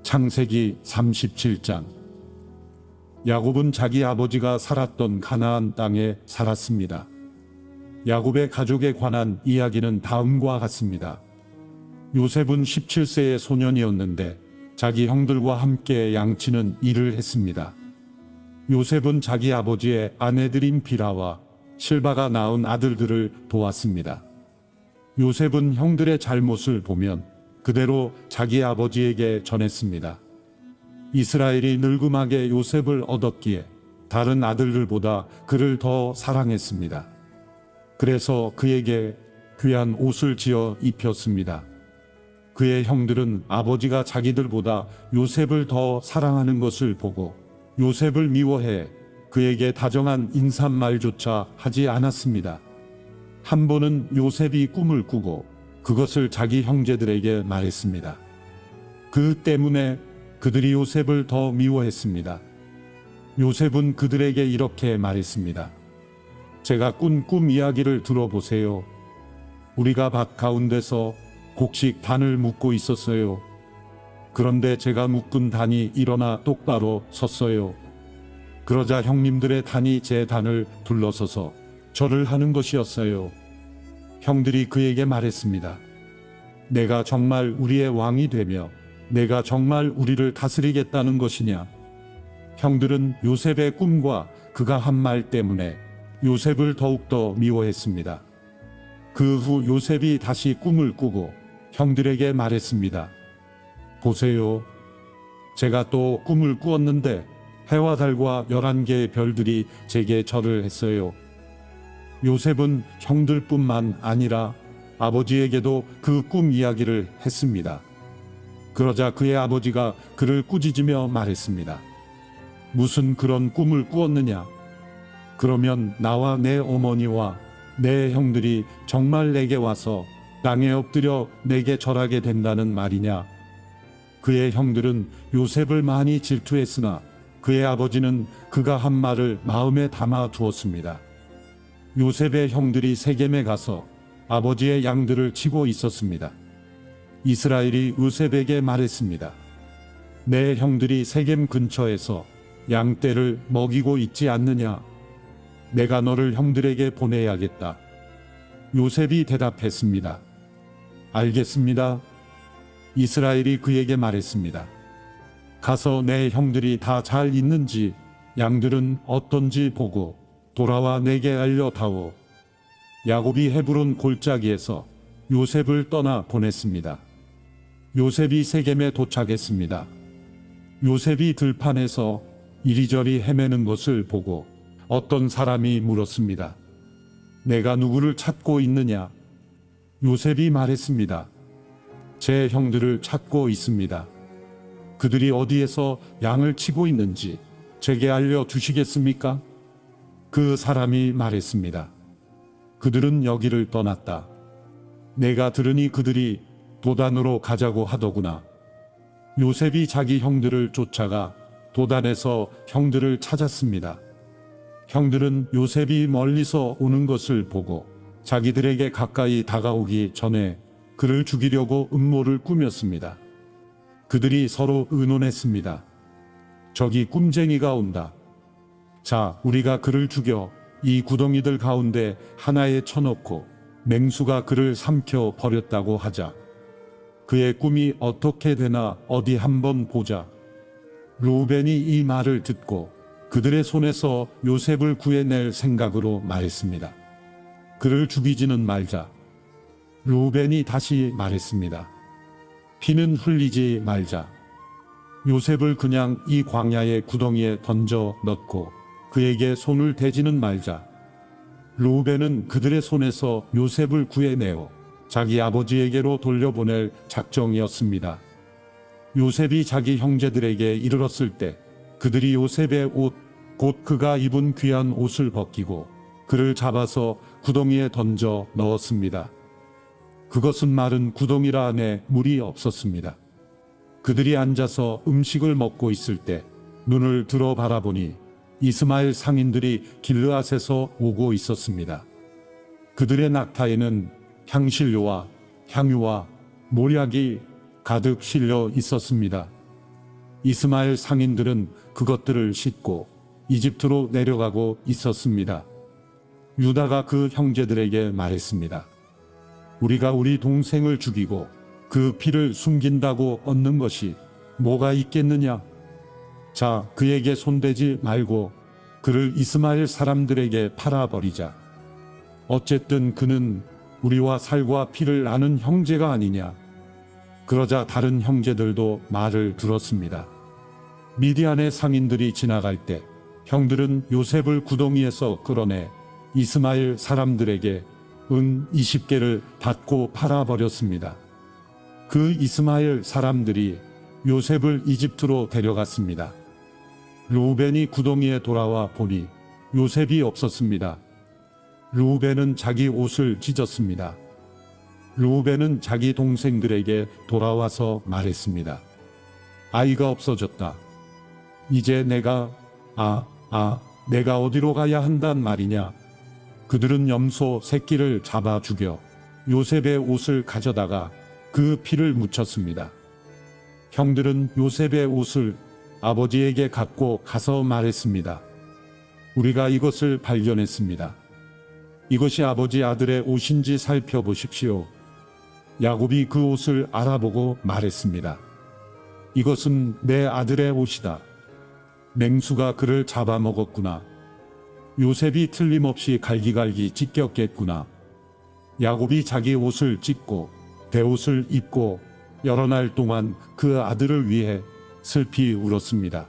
창세기 37장. 야곱은 자기 아버지가 살았던 가나안 땅에 살았습니다. 야곱의 가족에 관한 이야기는 다음과 같습니다. 요셉은 17세의 소년이었는데 자기 형들과 함께 양치는 일을 했습니다. 요셉은 자기 아버지의 아내들인 비라와 실바가 낳은 아들들을 도왔습니다. 요셉은 형들의 잘못을 보면 그대로 자기 아버지에게 전했습니다. 이스라엘이 늙음하게 요셉을 얻었기에 다른 아들들보다 그를 더 사랑했습니다. 그래서 그에게 귀한 옷을 지어 입혔습니다. 그의 형들은 아버지가 자기들보다 요셉을 더 사랑하는 것을 보고 요셉을 미워해 그에게 다정한 인사말조차 하지 않았습니다. 한 번은 요셉이 꿈을 꾸고 그것을 자기 형제들에게 말했습니다. 그 때문에 그들이 요셉을 더 미워했습니다. 요셉은 그들에게 이렇게 말했습니다. 제가 꾼 꿈 이야기를 들어보세요. 우리가 밭 가운데서 곡식 단을 묶고 있었어요. 그런데 제가 묶은 단이 일어나 똑바로 섰어요. 그러자 형님들의 단이 제 단을 둘러서서 절을 하는 것이었어요. 형들이 그에게 말했습니다. 내가 정말 우리의 왕이 되며 내가 정말 우리를 다스리겠다는 것이냐? 형들은 요셉의 꿈과 그가 한 말 때문에 요셉을 더욱더 미워했습니다. 그 후 요셉이 다시 꿈을 꾸고 형들에게 말했습니다. 보세요. 제가 또 꿈을 꾸었는데 해와 달과 11개의 별들이 제게 절을 했어요. 요셉은 형들뿐만 아니라 아버지에게도 그 꿈 이야기를 했습니다. 그러자 그의 아버지가 그를 꾸짖으며 말했습니다. 무슨 그런 꿈을 꾸었느냐? 그러면 나와 내 어머니와 내 형들이 정말 내게 와서 땅에 엎드려 내게 절하게 된다는 말이냐? 그의 형들은 요셉을 많이 질투했으나 그의 아버지는 그가 한 말을 마음에 담아 두었습니다. 요셉의 형들이 세겜에 가서 아버지의 양들을 치고 있었습니다. 이스라엘이 요셉에게 말했습니다. 내 형들이 세겜 근처에서 양떼를 먹이고 있지 않느냐? 내가 너를 형들에게 보내야겠다. 요셉이 대답했습니다. 알겠습니다. 이스라엘이 그에게 말했습니다. 가서 내 형들이 다 잘 있는지 양들은 어떤지 보고 돌아와 내게 알려다오. 야곱이 헤브론 골짜기에서 요셉을 떠나 보냈습니다. 요셉이 세겜에 도착했습니다. 요셉이 들판에서 이리저리 헤매는 것을 보고 어떤 사람이 물었습니다. 내가 누구를 찾고 있느냐? 요셉이 말했습니다. 제 형들을 찾고 있습니다. 그들이 어디에서 양을 치고 있는지 제게 알려주시겠습니까? 그 사람이 말했습니다. 그들은 여기를 떠났다. 내가 들으니 그들이 도단으로 가자고 하더구나. 요셉이 자기 형들을 쫓아가 도단에서 형들을 찾았습니다. 형들은 요셉이 멀리서 오는 것을 보고 자기들에게 가까이 다가오기 전에 그를 죽이려고 음모를 꾸몄습니다. 그들이 서로 의논했습니다. 저기 꿈쟁이가 온다. 자, 우리가 그를 죽여 이 구덩이들 가운데 하나에 쳐넣고 맹수가 그를 삼켜 버렸다고 하자. 그의 꿈이 어떻게 되나 어디 한번 보자. 르우벤이 이 말을 듣고 그들의 손에서 요셉을 구해낼 생각으로 말했습니다. 그를 죽이지는 말자. 르우벤이 다시 말했습니다. 피는 흘리지 말자. 요셉을 그냥 이 광야의 구덩이에 던져 넣고 그에게 손을 대지는 말자. 르우벤은 그들의 손에서 요셉을 구해내어 자기 아버지에게로 돌려보낼 작정이었습니다. 요셉이 자기 형제들에게 이르렀을 때 그들이 요셉의 옷, 곧 그가 입은 귀한 옷을 벗기고 그를 잡아서 구덩이에 던져 넣었습니다. 그것은 마른 구덩이라 안에 물이 없었습니다. 그들이 앉아서 음식을 먹고 있을 때 눈을 들어 바라보니 이스마엘 상인들이 길르앗에서 오고 있었습니다. 그들의 낙타에는 향신료와 향유와 몰약이 가득 실려 있었습니다. 이스마엘 상인들은 그것들을 싣고 이집트로 내려가고 있었습니다. 유다가 그 형제들에게 말했습니다. 우리가 우리 동생을 죽이고 그 피를 숨긴다고 얻는 것이 뭐가 있겠느냐? 자, 그에게 손대지 말고 그를 이스마엘 사람들에게 팔아버리자. 어쨌든 그는 우리와 살과 피를 아는 형제가 아니냐. 그러자 다른 형제들도 말을 들었습니다. 미디안의 상인들이 지나갈 때 형들은 요셉을 구덩이에서 끌어내 이스마엘 사람들에게 은 20개를 받고 팔아버렸습니다. 그 이스마엘 사람들이 요셉을 이집트로 데려갔습니다. 르우벤이 구덩이에 돌아와 보니 요셉이 없었습니다. 르우벤은 자기 옷을 찢었습니다. 르우벤은 자기 동생들에게 돌아와서 말했습니다. 아이가 없어졌다. 이제 내가 내가 어디로 가야 한단 말이냐. 그들은 염소 새끼를 잡아 죽여 요셉의 옷을 가져다가 그 피를 묻혔습니다. 형들은 요셉의 옷을 아버지에게 갖고 가서 말했습니다. 우리가 이것을 발견했습니다. 이것이 아버지 아들의 옷인지 살펴보십시오. 야곱이 그 옷을 알아보고 말했습니다. 이것은 내 아들의 옷이다. 맹수가 그를 잡아먹었구나. 요셉이 틀림없이 갈기갈기 찢겼겠구나. 야곱이 자기 옷을 찢고 베옷을 입고 여러 날 동안 그 아들을 위해 슬피 울었습니다.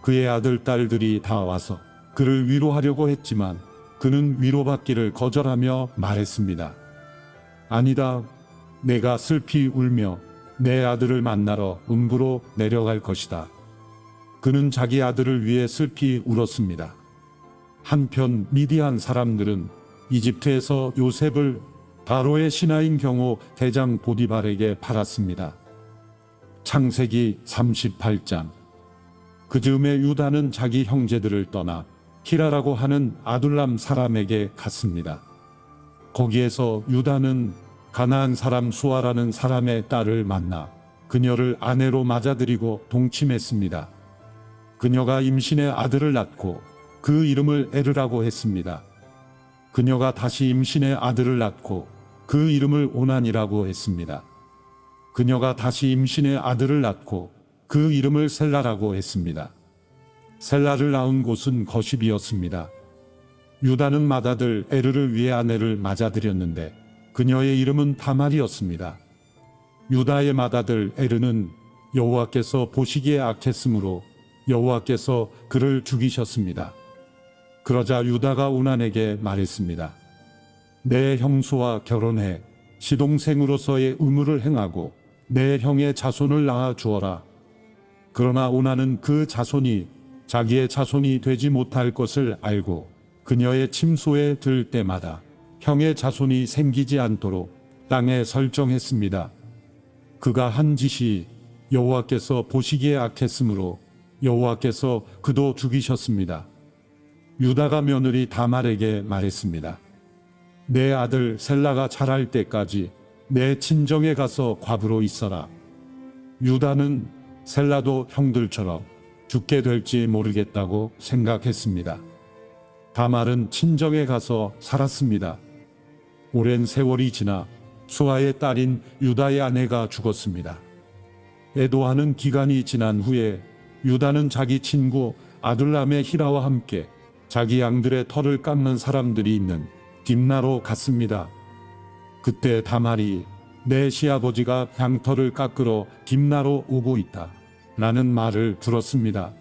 그의 아들 딸들이 다 와서 그를 위로하려고 했지만 그는 위로받기를 거절하며 말했습니다. 아니다. 내가 슬피 울며 내 아들을 만나러 음부로 내려갈 것이다. 그는 자기 아들을 위해 슬피 울었습니다. 한편 미디안 사람들은 이집트에서 요셉을 바로의 신하인 경호 대장 보디발에게 팔았습니다. 창세기 38장. 그 즈음에 유다는 자기 형제들을 떠나 히라라고 하는 아둘람 사람에게 갔습니다. 거기에서 유다는 가나안 사람 수아라는 사람의 딸을 만나 그녀를 아내로 맞아들이고 동침했습니다. 그녀가 임신의 아들을 낳고 그 이름을 에르라고 했습니다. 그녀가 다시 임신의 아들을 낳고 그 이름을 오난이라고 했습니다. 그녀가 다시 임신의 아들을 낳고 그 이름을 셀라라고 했습니다. 셀라를 낳은 곳은 거십이었습니다. 유다는 맏아들 에르를 위해 아내를 맞아들였는데 그녀의 이름은 다말이었습니다. 유다의 맏아들 에르는 여호와께서 보시기에 악했으므로 여호와께서 그를 죽이셨습니다. 그러자 유다가 오난에게 말했습니다. 내 형수와 결혼해 시동생으로서의 의무를 행하고 내 형의 자손을 낳아 주어라. 그러나 오난은 그 자손이 자기의 자손이 되지 못할 것을 알고 그녀의 침소에 들 때마다 형의 자손이 생기지 않도록 땅에 설정했습니다. 그가 한 짓이 여호와께서 보시기에 악했으므로 여호와께서 그도 죽이셨습니다. 유다가 며느리 다말에게 말했습니다. 내 아들 셀라가 자랄 때까지 내 친정에 가서 과부로 있어라. 유다는 셀라도 형들처럼 죽게 될지 모르겠다고 생각했습니다. 다말은 친정에 가서 살았습니다. 오랜 세월이 지나 수아의 딸인 유다의 아내가 죽었습니다. 애도하는 기간이 지난 후에 유다는 자기 친구 아둘람의 히라와 함께 자기 양들의 털을 깎는 사람들이 있는 딥나로 갔습니다. 그때 다말이 내 시아버지가 양털을 깎으러 딥나로 오고 있다 라는 말을 들었습니다.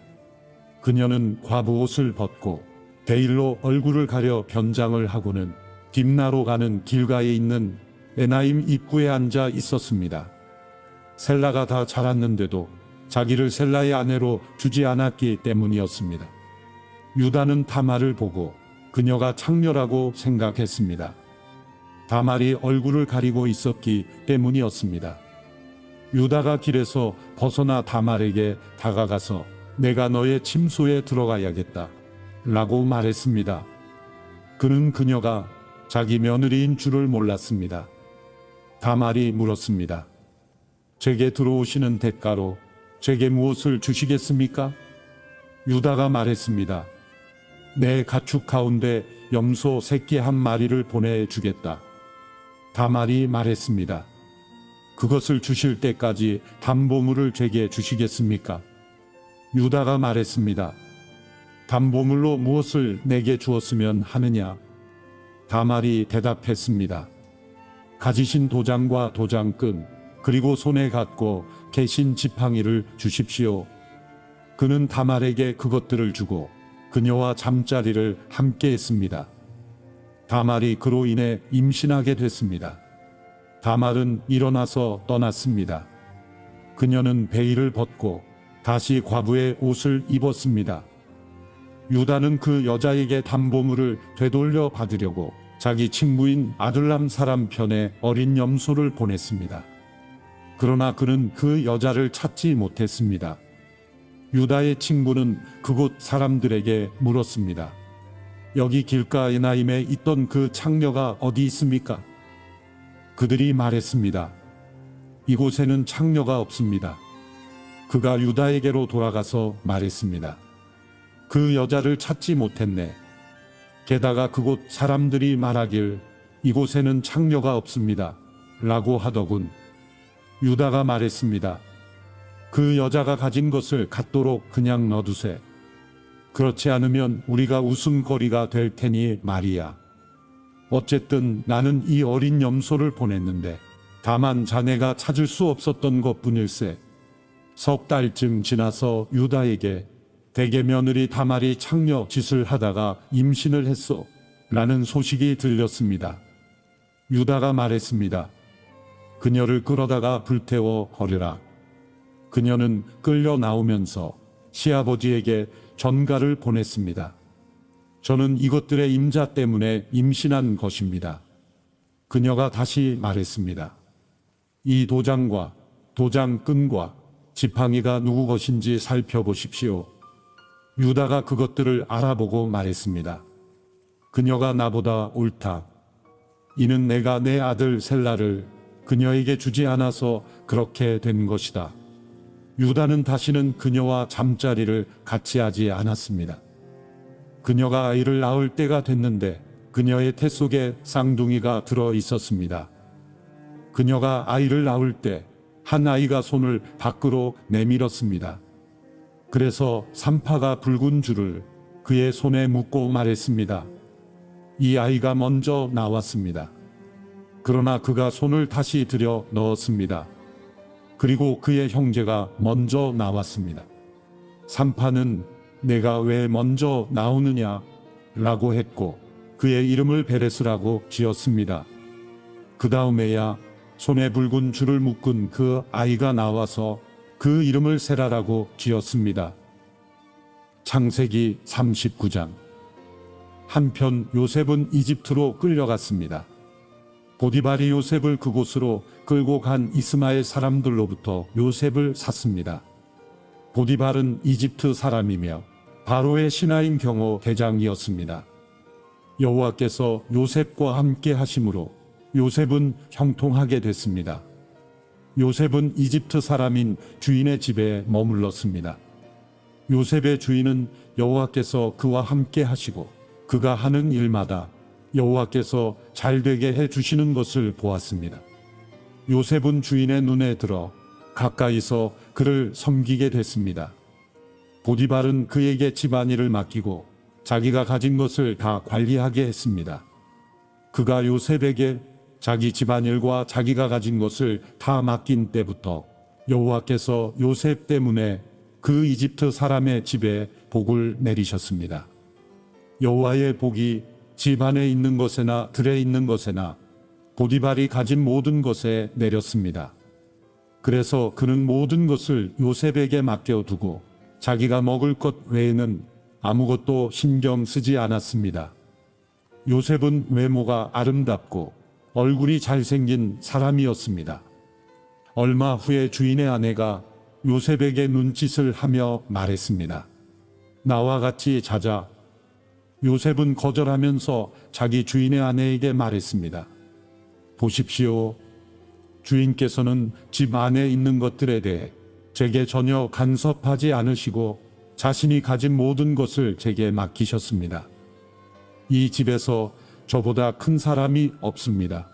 그녀는 과부 옷을 벗고 베일로 얼굴을 가려 변장을 하고는 딥나로 가는 길가에 있는 에나임 입구에 앉아 있었습니다. 셀라가 다 자랐는데도 자기를 셀라의 아내로 주지 않았기 때문이었습니다. 유다는 다말을 보고 그녀가 창렬하고 생각했습니다. 다말이 얼굴을 가리고 있었기 때문이었습니다. 유다가 길에서 벗어나 다말에게 다가가서 내가 너의 침소에 들어가야겠다 라고 말했습니다. 그는 그녀가 자기 며느리인 줄을 몰랐습니다. 다말이 물었습니다. 제게 들어오시는 대가로 제게 무엇을 주시겠습니까? 유다가 말했습니다. 내 가축 가운데 염소 새끼 한 마리를 보내주겠다. 다말이 말했습니다. 그것을 주실 때까지 담보물을 제게 주시겠습니까? 유다가 말했습니다. 담보물로 무엇을 내게 주었으면 하느냐? 다말이 대답했습니다. 가지신 도장과 도장끈, 그리고 손에 갖고 계신 지팡이를 주십시오. 그는 다말에게 그것들을 주고 그녀와 잠자리를 함께 했습니다. 다말이 그로 인해 임신하게 됐습니다. 다말은 일어나서 떠났습니다. 그녀는 베일을 벗고 다시 과부의 옷을 입었습니다. 유다는 그 여자에게 담보물을 되돌려 받으려고 자기 친구인 아둘람 사람 편에 어린 염소를 보냈습니다. 그러나 그는 그 여자를 찾지 못했습니다. 유다의 친구는 그곳 사람들에게 물었습니다. 여기 길가 에나임에 있던 그 창녀가 어디 있습니까? 그들이 말했습니다. 이곳에는 창녀가 없습니다. 그가 유다에게로 돌아가서 말했습니다. 그 여자를 찾지 못했네. 게다가 그곳 사람들이 말하길 이곳에는 창녀가 없습니다. 라고 하더군. 유다가 말했습니다. 그 여자가 가진 것을 갖도록 그냥 놔두세. 그렇지 않으면 우리가 웃음거리가 될 테니 말이야. 어쨌든 나는 이 어린 염소를 보냈는데 다만 자네가 찾을 수 없었던 것뿐일세. 석 달쯤 지나서 유다에게 대개 며느리 다말이 창녀 짓을 하다가 임신을 했소. 라는 소식이 들렸습니다. 유다가 말했습니다. 그녀를 끌어다가 불태워 버리라. 그녀는 끌려 나오면서 시아버지에게 전가를 보냈습니다. 저는 이것들의 임자 때문에 임신한 것입니다. 그녀가 다시 말했습니다. 이 도장과 도장끈과 지팡이가 누구 것인지 살펴보십시오. 유다가 그것들을 알아보고 말했습니다. 그녀가 나보다 옳다. 이는 내가 내 아들 셀라를 그녀에게 주지 않아서 그렇게 된 것이다. 유다는 다시는 그녀와 잠자리를 같이 하지 않았습니다. 그녀가 아이를 낳을 때가 됐는데 그녀의 태 속에 쌍둥이가 들어 있었습니다. 그녀가 아이를 낳을 때 한 아이가 손을 밖으로 내밀었습니다. 그래서 산파가 붉은 줄을 그의 손에 묶고 말했습니다. 이 아이가 먼저 나왔습니다. 그러나 그가 손을 다시 들여 넣었습니다. 그리고 그의 형제가 먼저 나왔습니다. 산파는 내가 왜 먼저 나오느냐? 라고 했고 그의 이름을 베레스라고 지었습니다. 그 다음에야 손에 붉은 줄을 묶은 그 아이가 나와서 그 이름을 세라라고 지었습니다. 창세기 39장. 한편 요셉은 이집트로 끌려갔습니다. 보디발이 요셉을 그곳으로 끌고 간 이스마엘 사람들로부터 요셉을 샀습니다. 보디발은 이집트 사람이며 바로의 신하인 경호 대장이었습니다. 여호와께서 요셉과 함께 하심으로 요셉은 형통하게 됐습니다. 요셉은 이집트 사람인 주인의 집에 머물렀습니다. 요셉의 주인은 여호와께서 그와 함께 하시고 그가 하는 일마다 여호와께서 잘되게 해주시는 것을 보았습니다. 요셉은 주인의 눈에 들어 가까이서 그를 섬기게 됐습니다. 보디발은 그에게 집안일을 맡기고 자기가 가진 것을 다 관리하게 했습니다. 그가 요셉에게 자기 집안일과 자기가 가진 것을 다 맡긴 때부터 여호와께서 요셉 때문에 그 이집트 사람의 집에 복을 내리셨습니다. 여호와의 복이 집 안에 있는 것에나 들에 있는 것에나 보디발이 가진 모든 것에 내렸습니다. 그래서 그는 모든 것을 요셉에게 맡겨두고 자기가 먹을 것 외에는 아무것도 신경 쓰지 않았습니다. 요셉은 외모가 아름답고 얼굴이 잘생긴 사람이었습니다. 얼마 후에 주인의 아내가 요셉에게 눈짓을 하며 말했습니다. 나와 같이 자자. 요셉은 거절하면서 자기 주인의 아내에게 말했습니다. 보십시오. 주인께서는 집 안에 있는 것들에 대해 제게 전혀 간섭하지 않으시고 자신이 가진 모든 것을 제게 맡기셨습니다. 이 집에서 저보다 큰 사람이 없습니다.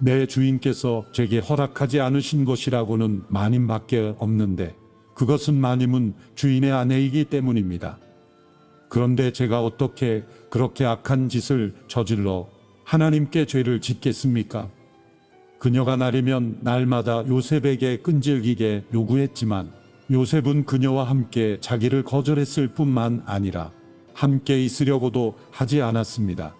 내 주인께서 제게 허락하지 않으신 것이라고는 마님밖에 없는데 그것은 마님은 주인의 아내이기 때문입니다. 그런데 제가 어떻게 그렇게 악한 짓을 저질러 하나님께 죄를 짓겠습니까? 그녀가 날이면 날마다 요셉에게 끈질기게 요구했지만 요셉은 그녀와 함께 자기를 거절했을 뿐만 아니라 함께 있으려고도 하지 않았습니다.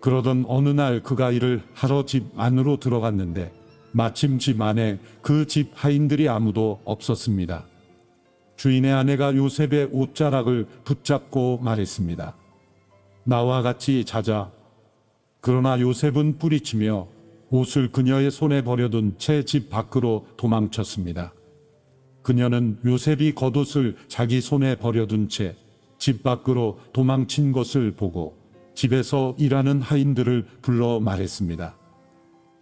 그러던 어느 날 그가 일을 하러 집 안으로 들어갔는데 마침 집 안에 그 집 하인들이 아무도 없었습니다. 주인의 아내가 요셉의 옷자락을 붙잡고 말했습니다. 나와 같이 자자. 그러나 요셉은 뿌리치며 옷을 그녀의 손에 버려둔 채 집 밖으로 도망쳤습니다. 그녀는 요셉이 겉옷을 자기 손에 버려둔 채 집 밖으로 도망친 것을 보고 집에서 일하는 하인들을 불러 말했습니다.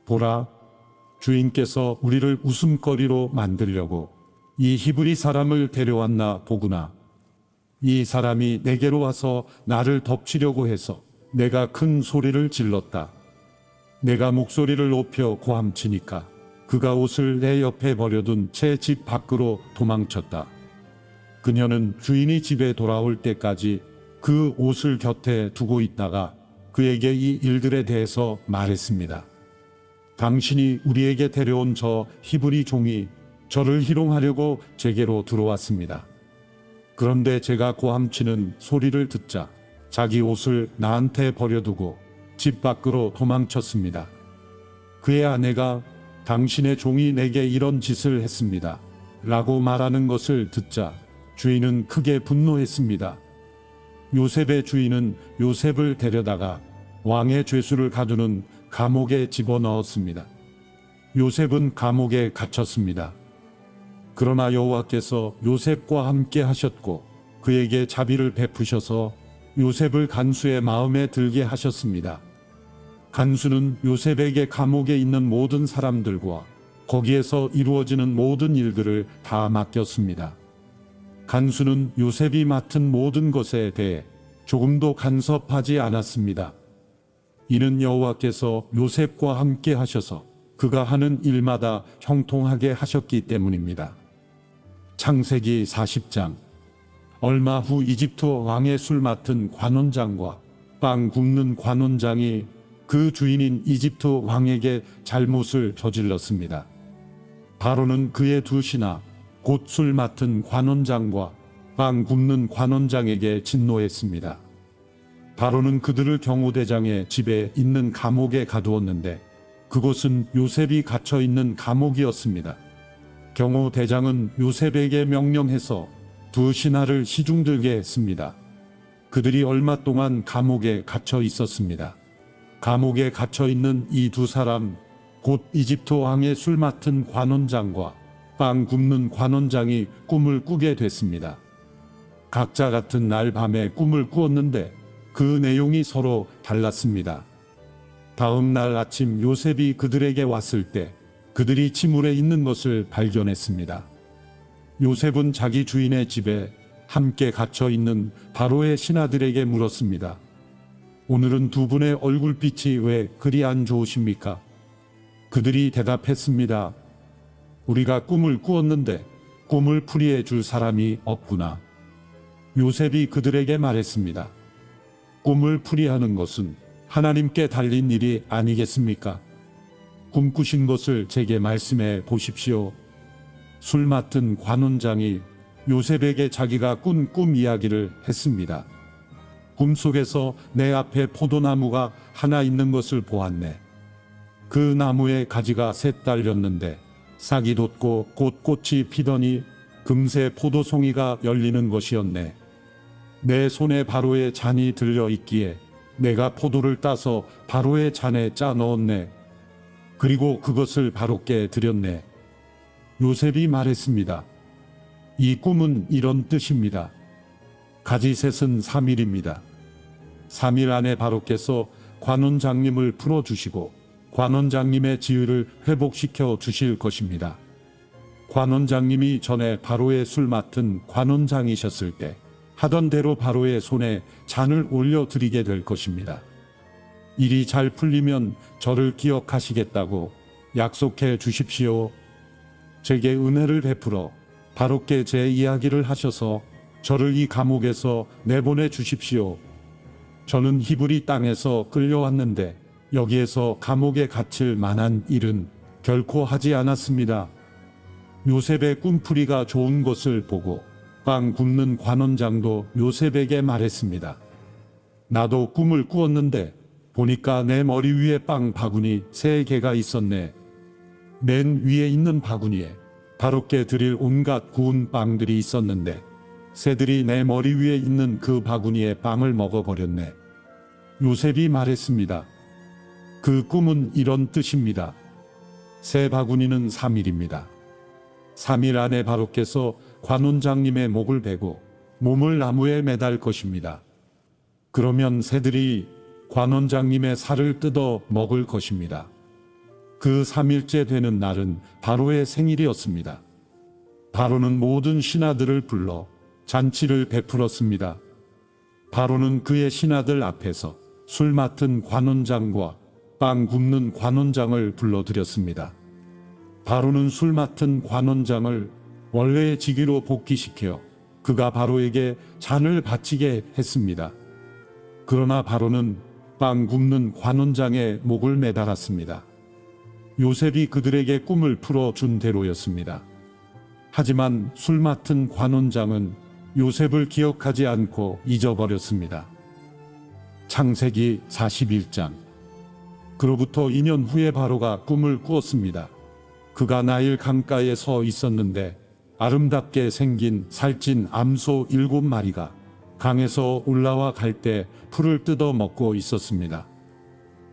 보라, 주인께서 우리를 웃음거리로 만들려고 이 히브리 사람을 데려왔나 보구나. 이 사람이 내게로 와서 나를 덮치려고 해서 내가 큰 소리를 질렀다. 내가 목소리를 높여 고함치니까 그가 옷을 내 옆에 버려둔 채 집 밖으로 도망쳤다. 그녀는 주인이 집에 돌아올 때까지 그 옷을 곁에 두고 있다가 그에게 이 일들에 대해서 말했습니다. 당신이 우리에게 데려온 저 히브리 종이 저를 희롱하려고 제게로 들어왔습니다. 그런데 제가 고함치는 소리를 듣자 자기 옷을 나한테 버려두고 집 밖으로 도망쳤습니다. 그의 아내가 당신의 종이 내게 이런 짓을 했습니다. 라고 말하는 것을 듣자 주인은 크게 분노했습니다. 요셉의 주인은 요셉을 데려다가 왕의 죄수를 가두는 감옥에 집어넣었습니다. 요셉은 감옥에 갇혔습니다. 그러나 여호와께서 요셉과 함께 하셨고 그에게 자비를 베푸셔서 요셉을 간수의 마음에 들게 하셨습니다. 간수는 요셉에게 감옥에 있는 모든 사람들과 거기에서 이루어지는 모든 일들을 다 맡겼습니다. 간수는 요셉이 맡은 모든 것에 대해 조금도 간섭하지 않았습니다. 이는 여호와께서 요셉과 함께 하셔서 그가 하는 일마다 형통하게 하셨기 때문입니다. 창세기 40장. 얼마 후 이집트 왕의 술 맡은 관원장과 빵 굽는 관원장이 그 주인인 이집트 왕에게 잘못을 저질렀습니다. 바로는 그의 두 신하 곧 술 맡은 관원장과 빵 굽는 관원장에게 진노했습니다. 바로는 그들을 경호대장의 집에 있는 감옥에 가두었는데 그곳은 요셉이 갇혀 있는 감옥이었습니다. 경호대장은 요셉에게 명령해서 두 신하를 시중들게 했습니다. 그들이 얼마 동안 감옥에 갇혀 있었습니다. 감옥에 갇혀 있는 이 두 사람, 곧 이집트 왕의 술 맡은 관원장과 빵 굽는 관원장이 꿈을 꾸게 됐습니다. 각자 같은 날 밤에 꿈을 꾸었는데 그 내용이 서로 달랐습니다. 다음 날 아침 요셉이 그들에게 왔을 때 그들이 침울에 있는 것을 발견했습니다. 요셉은 자기 주인의 집에 함께 갇혀 있는 바로의 신하들에게 물었습니다. 오늘은 두 분의 얼굴빛이 왜 그리 안 좋으십니까? 그들이 대답했습니다. 우리가 꿈을 꾸었는데 꿈을 풀이해 줄 사람이 없구나. 요셉이 그들에게 말했습니다. 꿈을 풀이하는 것은 하나님께 달린 일이 아니겠습니까? 꿈꾸신 것을 제게 말씀해 보십시오. 술 맡은 관원장이 요셉에게 자기가 꾼 꿈 이야기를 했습니다. 꿈속에서 내 앞에 포도나무가 하나 있는 것을 보았네. 그 나무에 가지가 셋 달렸는데 싹이 돋고 꽃이 피더니 금세 포도송이가 열리는 것이었네. 내 손에 바로의 잔이 들려 있기에 내가 포도를 따서 바로의 잔에 짜 넣었네. 그리고 그것을 바로께 드렸네. 요셉이 말했습니다. 이 꿈은 이런 뜻입니다. 가지셋은 3일입니다. 3일 안에 바로께서 관원장님을 풀어주시고 관원장님의 지위를 회복시켜 주실 것입니다. 관원장님이 전에 바로의 술 맡은 관원장이셨을 때 하던 대로 바로의 손에 잔을 올려드리게 될 것입니다. 일이 잘 풀리면 저를 기억하시겠다고 약속해 주십시오. 제게 은혜를 베풀어 바로께 제 이야기를 하셔서 저를 이 감옥에서 내보내 주십시오. 저는 히브리 땅에서 끌려왔는데 여기에서 감옥에 갇힐 만한 일은 결코 하지 않았습니다. 요셉의 꿈풀이가 좋은 것을 보고 빵 굽는 관원장도 요셉에게 말했습니다. 나도 꿈을 꾸었는데 보니까 내 머리 위에 빵 바구니 3개가 있었네. 맨 위에 있는 바구니에 바로께 드릴 온갖 구운 빵들이 있었는데 새들이 내 머리 위에 있는 그 바구니에 빵을 먹어버렸네. 요셉이 말했습니다. 그 꿈은 이런 뜻입니다. 새 바구니는 3일입니다. 3일 안에 바로께서 관원장님의 목을 베고 몸을 나무에 매달 것입니다. 그러면 새들이 관원장님의 살을 뜯어 먹을 것입니다. 그 3일째 되는 날은 바로의 생일이었습니다. 바로는 모든 신하들을 불러 잔치를 베풀었습니다. 바로는 그의 신하들 앞에서 술 맡은 관원장과 빵 굽는 관원장을 불러들였습니다. 바로는 술 맡은 관원장을 원래의 직위로 복귀시켜 그가 바로에게 잔을 바치게 했습니다. 그러나 바로는 빵 굽는 관원장의 목을 매달았습니다. 요셉이 그들에게 꿈을 풀어준 대로였습니다. 하지만 술 맡은 관원장은 요셉을 기억하지 않고 잊어버렸습니다. 창세기 41장. 그로부터 2년 후에 바로가 꿈을 꾸었습니다. 그가 나일 강가에 서 있었는데 아름답게 생긴 살찐 암소 7마리가 강에서 올라와 갈 때 풀을 뜯어 먹고 있었습니다.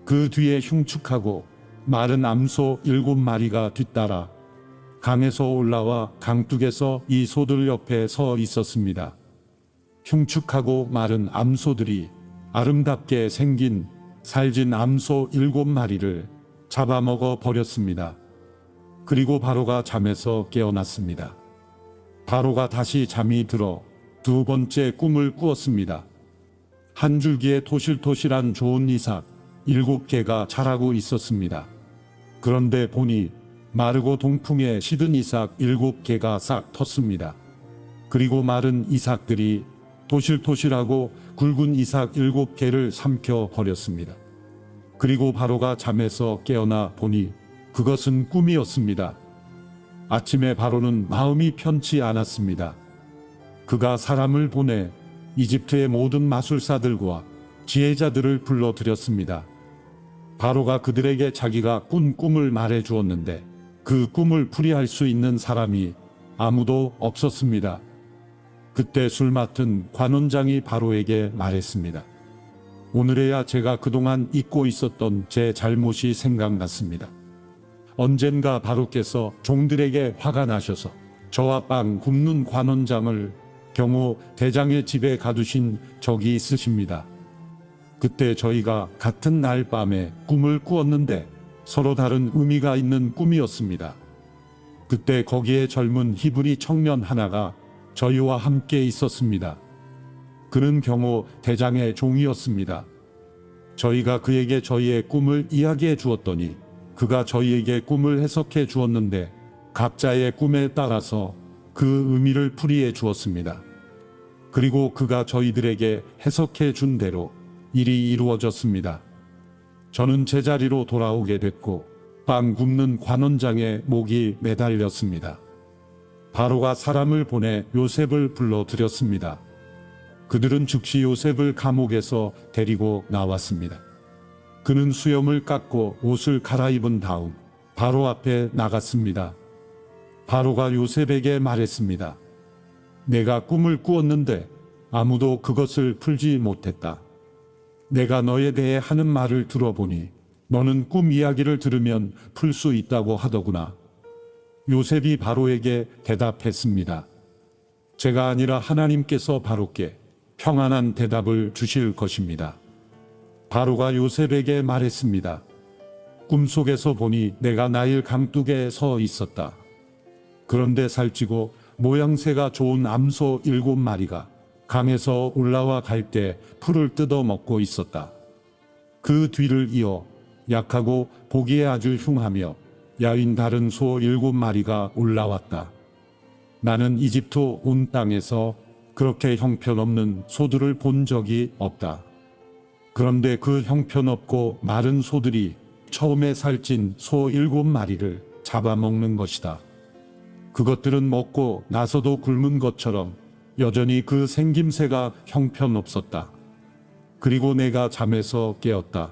그 뒤에 흉측하고 마른 암소 7마리가 뒤따라 강에서 올라와 강둑에서 이 소들 옆에 서 있었습니다. 흉측하고 마른 암소들이 아름답게 생긴 살찐 암소 7마리를 잡아먹어 버렸습니다. 그리고 바로가 잠에서 깨어났습니다. 바로가 다시 잠이 들어 2번째 꿈을 꾸었습니다. 한 줄기에 토실토실한 좋은 이삭 7개가 자라고 있었습니다. 그런데 보니 마르고 동풍에 시든 이삭 7개가 싹 텄습니다. 그리고 마른 이삭들이 토실토실하고 굵은 이삭 7개를 삼켜 버렸습니다. 그리고 바로가 잠에서 깨어나 보니 그것은 꿈이었습니다. 아침에 바로는 마음이 편치 않았습니다. 그가 사람을 보내 이집트의 모든 마술사들과 지혜자들을 불러들였습니다. 바로가 그들에게 자기가 꾼 꿈을 말해 주었는데 그 꿈을 풀이할 수 있는 사람이 아무도 없었습니다. 그때 술 맡은 관원장이 바로에게 말했습니다. 오늘에야 제가 그동안 잊고 있었던 제 잘못이 생각났습니다. 언젠가 바로께서 종들에게 화가 나셔서 저와 빵 굽는 관원장을 경호 대장의 집에 가두신 적이 있으십니다. 그때 저희가 같은 날 밤에 꿈을 꾸었는데 서로 다른 의미가 있는 꿈이었습니다. 그때 거기에 젊은 히브리 청년 하나가 저희와 함께 있었습니다. 그는 경호 대장의 종이었습니다. 저희가 그에게 저희의 꿈을 이야기해 주었더니 그가 저희에게 꿈을 해석해 주었는데 각자의 꿈에 따라서 그 의미를 풀이해 주었습니다. 그리고 그가 저희들에게 해석해 준 대로 일이 이루어졌습니다. 저는 제자리로 돌아오게 됐고 빵 굽는 관원장의 목이 매달렸습니다. 바로가 사람을 보내 요셉을 불러들였습니다. 그들은 즉시 요셉을 감옥에서 데리고 나왔습니다. 그는 수염을 깎고 옷을 갈아입은 다음 바로 앞에 나갔습니다. 바로가 요셉에게 말했습니다. 내가 꿈을 꾸었는데 아무도 그것을 풀지 못했다. 내가 너에 대해 하는 말을 들어보니 너는 꿈 이야기를 들으면 풀 수 있다고 하더구나. 요셉이 바로에게 대답했습니다. 제가 아니라 하나님께서 바로께 평안한 대답을 주실 것입니다. 바로가 요셉에게 말했습니다. 꿈속에서 보니 내가 나일 강둑에 서 있었다. 그런데 살찌고 모양새가 좋은 암소 7마리가 강에서 올라와 갈 때 풀을 뜯어 먹고 있었다. 그 뒤를 이어 약하고 보기에 아주 흉하며 야윈 다른 소 7마리가 올라왔다. 나는 이집트 온 땅에서 그렇게 형편없는 소들을 본 적이 없다. 그런데 그 형편없고 마른 소들이 처음에 살찐 소 7마리를 잡아먹는 것이다. 그것들은 먹고 나서도 굶은 것처럼 여전히 그 생김새가 형편없었다. 그리고 내가 잠에서 깨었다.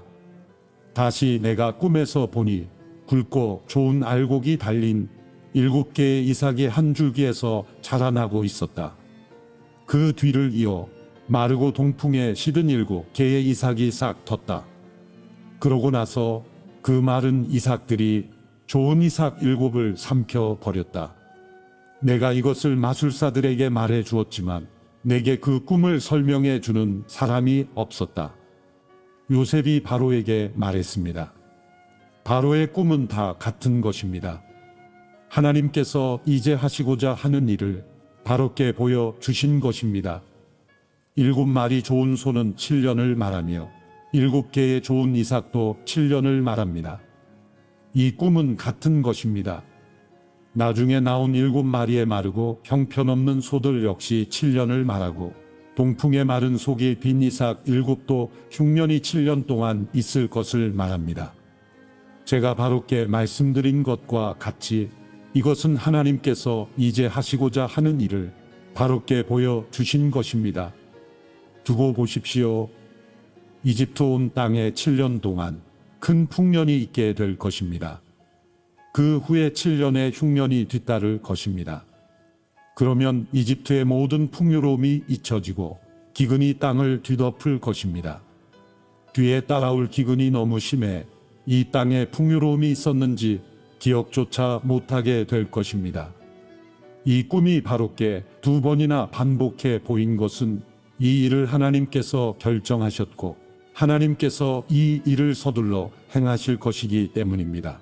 다시 내가 꿈에서 보니 굵고 좋은 알곡이 달린 7개의 이삭이 한 줄기에서 자라나고 있었다. 그 뒤를 이어 마르고 동풍에 시든 7개의 이삭이 싹 텄다. 그러고 나서 그 마른 이삭들이 좋은 이삭 7을 삼켜 버렸다. 내가 이것을 마술사들에게 말해 주었지만 내게 그 꿈을 설명해 주는 사람이 없었다. 요셉이 바로에게 말했습니다. 바로의 꿈은 다 같은 것입니다. 하나님께서 이제 하시고자 하는 일을 바로께 보여 주신 것입니다. 7마리 좋은 소는 7년을 말하며 7개의 좋은 이삭도 7년을 말합니다. 이 꿈은 같은 것입니다. 나중에 나온 7마리의 마르고 형편없는 소들 역시 7년을 말하고 동풍에 마른 속이 빈 이삭 7도 흉년이 7년 동안 있을 것을 말합니다. 제가 바로께 말씀드린 것과 같이 이것은 하나님께서 이제 하시고자 하는 일을 바로께 보여 주신 것입니다. 두고 보십시오. 이집트 온 땅에 7년 동안 큰 풍년이 있게 될 것입니다. 그 후에 7년의 흉년이 뒤따를 것입니다. 그러면 이집트의 모든 풍요로움이 잊혀지고 기근이 땅을 뒤덮을 것입니다. 뒤에 따라올 기근이 너무 심해 이 땅에 풍요로움이 있었는지 기억조차 못하게 될 것입니다. 이 꿈이 바로께 2번이나 반복해 보인 것은 이 일을 하나님께서 결정하셨고 하나님께서 이 일을 서둘러 행하실 것이기 때문입니다.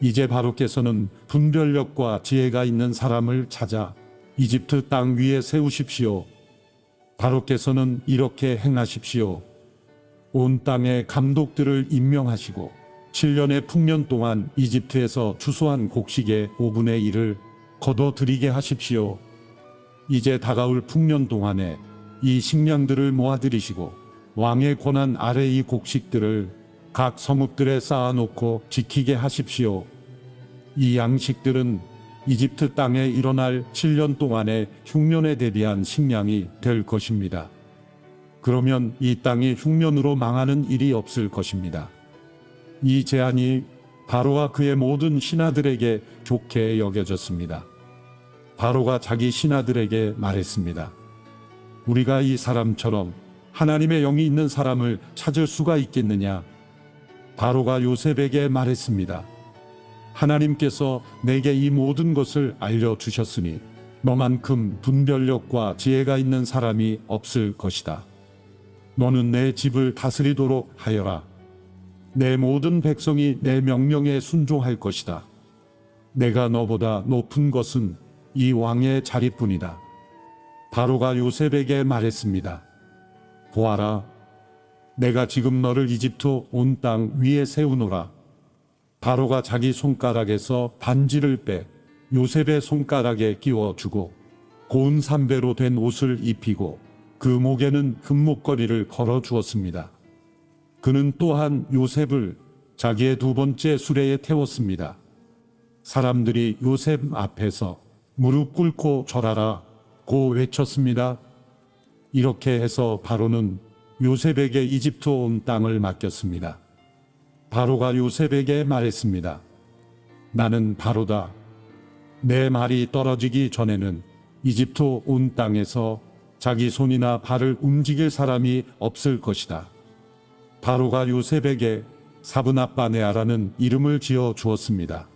이제 바로께서는 분별력과 지혜가 있는 사람을 찾아 이집트 땅 위에 세우십시오. 바로께서는 이렇게 행하십시오. 온 땅에 감독들을 임명하시고 7년의 풍년 동안 이집트에서 추수한 곡식의 5분의 1을 거둬들이게 하십시오. 이제 다가올 풍년 동안에 이 식량들을 모아들이시고 왕의 권한 아래 이 곡식들을 각 성읍들에 쌓아놓고 지키게 하십시오. 이 양식들은 이집트 땅에 일어날 7년 동안의 흉년에 대비한 식량이 될 것입니다. 그러면 이 땅이 흉년으로 망하는 일이 없을 것입니다. 이 제안이 바로와 그의 모든 신하들에게 좋게 여겨졌습니다. 바로가 자기 신하들에게 말했습니다. 우리가 이 사람처럼 하나님의 영이 있는 사람을 찾을 수가 있겠느냐? 바로가 요셉에게 말했습니다. 하나님께서 내게 이 모든 것을 알려주셨으니 너만큼 분별력과 지혜가 있는 사람이 없을 것이다. 너는 내 집을 다스리도록 하여라. 내 모든 백성이 내 명령에 순종할 것이다. 내가 너보다 높은 것은 이 왕의 자리뿐이다. 바로가 요셉에게 말했습니다. 보아라, 내가 지금 너를 이집트 온 땅 위에 세우노라. 바로가 자기 손가락에서 반지를 빼 요셉의 손가락에 끼워주고 고운 삼배로 된 옷을 입히고 그 목에는 금목걸이를 걸어주었습니다. 그는 또한 요셉을 자기의 2번째 수레에 태웠습니다. 사람들이 요셉 앞에서 무릎 꿇고 절하라 고 외쳤습니다. 이렇게 해서 바로는 요셉에게 이집트 온 땅을 맡겼습니다. 바로가 요셉에게 말했습니다. 나는 바로다. 내 말이 떨어지기 전에는 이집트 온 땅에서 자기 손이나 발을 움직일 사람이 없을 것이다. 바로가 요셉에게 사브낫바네아라는 이름을 지어 주었습니다.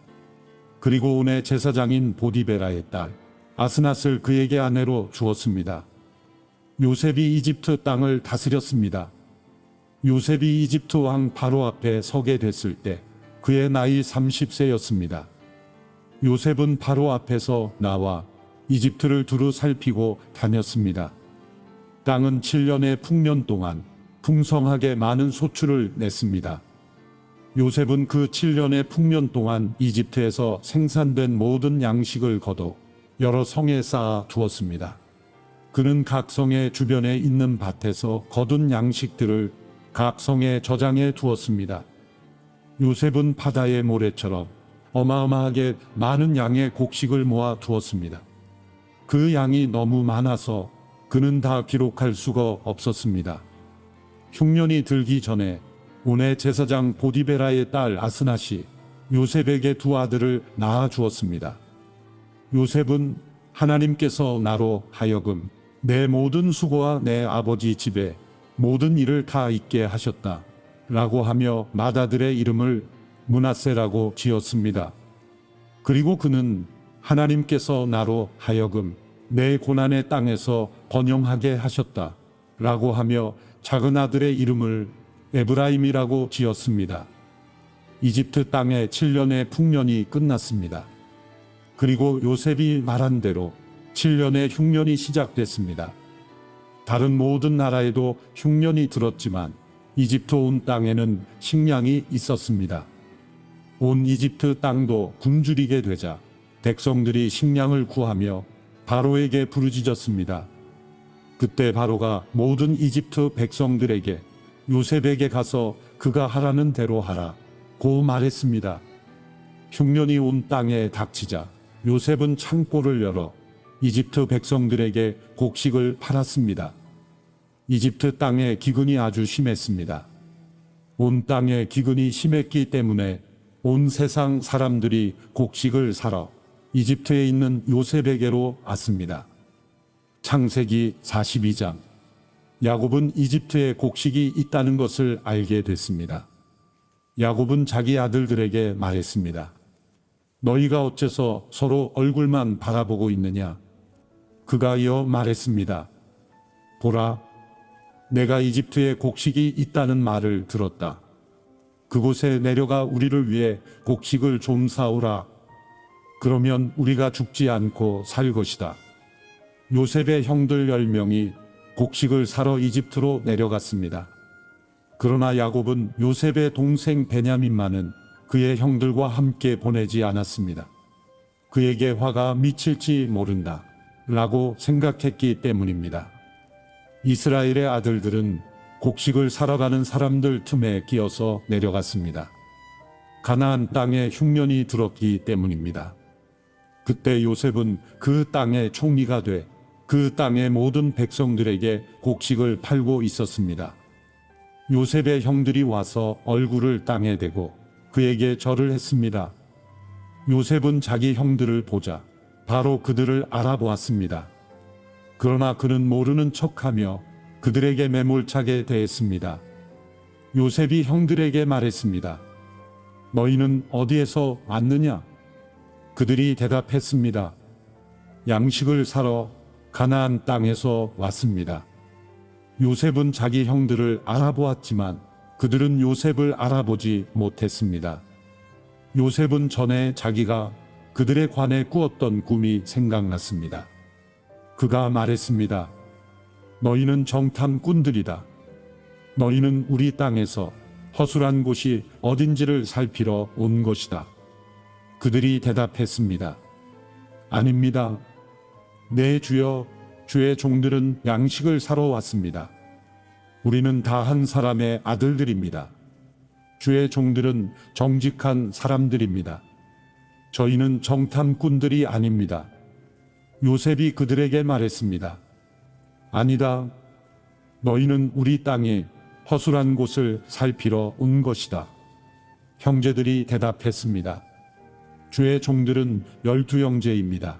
그리고 온의 제사장인 보디베라의 딸 아스낫을 그에게 아내로 주었습니다. 요셉이 이집트 땅을 다스렸습니다. 요셉이 이집트 왕 바로 앞에 서게 됐을 때 그의 나이 30세였습니다. 요셉은 바로 앞에서 나와 이집트를 두루 살피고 다녔습니다. 땅은 7년의 풍년 동안 풍성하게 많은 소출을 냈습니다. 요셉은 그 7년의 풍년 동안 이집트에서 생산된 모든 양식을 거둬 여러 성에 쌓아 두었습니다. 그는 각 성의 주변에 있는 밭에서 거둔 양식들을 각 성에 저장해 두었습니다. 요셉은 바다의 모래처럼 어마어마하게 많은 양의 곡식을 모아 두었습니다. 그 양이 너무 많아서 그는 다 기록할 수가 없었습니다. 흉년이 들기 전에 온의 제사장 보디베라의 딸 아스낫이 요셉에게 두 아들을 낳아 주었습니다. 요셉은 하나님께서 나로 하여금 내 모든 수고와 내 아버지 집에 모든 일을 다 잊게 하셨다 라고 하며 맏아들의 이름을 므낫세라고 지었습니다. 그리고 그는 하나님께서 나로 하여금 내 고난의 땅에서 번영하게 하셨다 라고 하며 작은 아들의 이름을 에브라임이라고 지었습니다. 이집트 땅의 7년의 풍년이 끝났습니다. 그리고 요셉이 말한 대로 7년의 흉년이 시작됐습니다. 다른 모든 나라에도 흉년이 들었지만 이집트 온 땅에는 식량이 있었습니다. 온 이집트 땅도 굶주리게 되자 백성들이 식량을 구하며 바로에게 부르짖었습니다. 그때 바로가 모든 이집트 백성들에게 요셉에게 가서 그가 하라는 대로 하라고 말했습니다. 흉년이 온 땅에 닥치자 요셉은 창고를 열어 이집트 백성들에게 곡식을 팔았습니다. 이집트 땅에 기근이 아주 심했습니다. 온 땅에 기근이 심했기 때문에 온 세상 사람들이 곡식을 사러 이집트에 있는 요셉에게로 왔습니다. 창세기 42장. 야곱은 이집트에 곡식이 있다는 것을 알게 됐습니다. 야곱은 자기 아들들에게 말했습니다. 너희가 어째서 서로 얼굴만 바라보고 있느냐? 그가 이어 말했습니다. 보라, 내가 이집트에 곡식이 있다는 말을 들었다. 그곳에 내려가 우리를 위해 곡식을 좀 사오라. 그러면 우리가 죽지 않고 살 것이다. 요셉의 형들 10명이 곡식을 사러 이집트로 내려갔습니다. 그러나 야곱은 요셉의 동생 베냐민만은 그의 형들과 함께 보내지 않았습니다. 그에게 화가 미칠지 모른다 라고 생각했기 때문입니다. 이스라엘의 아들들은 곡식을 사러 가는 사람들 틈에 끼어서 내려갔습니다. 가나안 땅에 흉년이 들었기 때문입니다. 그때 요셉은 그 땅의 총리가 돼 그 땅의 모든 백성들에게 곡식을 팔고 있었습니다. 요셉의 형들이 와서 얼굴을 땅에 대고 그에게 절을 했습니다. 요셉은 자기 형들을 보자 바로 그들을 알아보았습니다. 그러나 그는 모르는 척하며 그들에게 매몰차게 대했습니다. 요셉이 형들에게 말했습니다. 너희는 어디에서 왔느냐? 그들이 대답했습니다. 양식을 사러 가나안 땅에서 왔습니다. 요셉은 자기 형들을 알아보았지만 그들은 요셉을 알아보지 못했습니다. 요셉은 전에 자기가 그들에 관해 꾸었던 꿈이 생각났습니다. 그가 말했습니다. 너희는 정탐꾼들이다. 너희는 우리 땅에서 허술한 곳이 어딘지를 살피러 온 것이다. 그들이 대답했습니다. 아닙니다. 네 주여, 주의 종들은 양식을 사러 왔습니다. 우리는 다 한 사람의 아들들입니다. 주의 종들은 정직한 사람들입니다. 저희는 정탐꾼들이 아닙니다. 요셉이 그들에게 말했습니다. 아니다. 너희는 우리 땅에 허술한 곳을 살피러 온 것이다. 형제들이 대답했습니다. 주의 종들은 12형제입니다.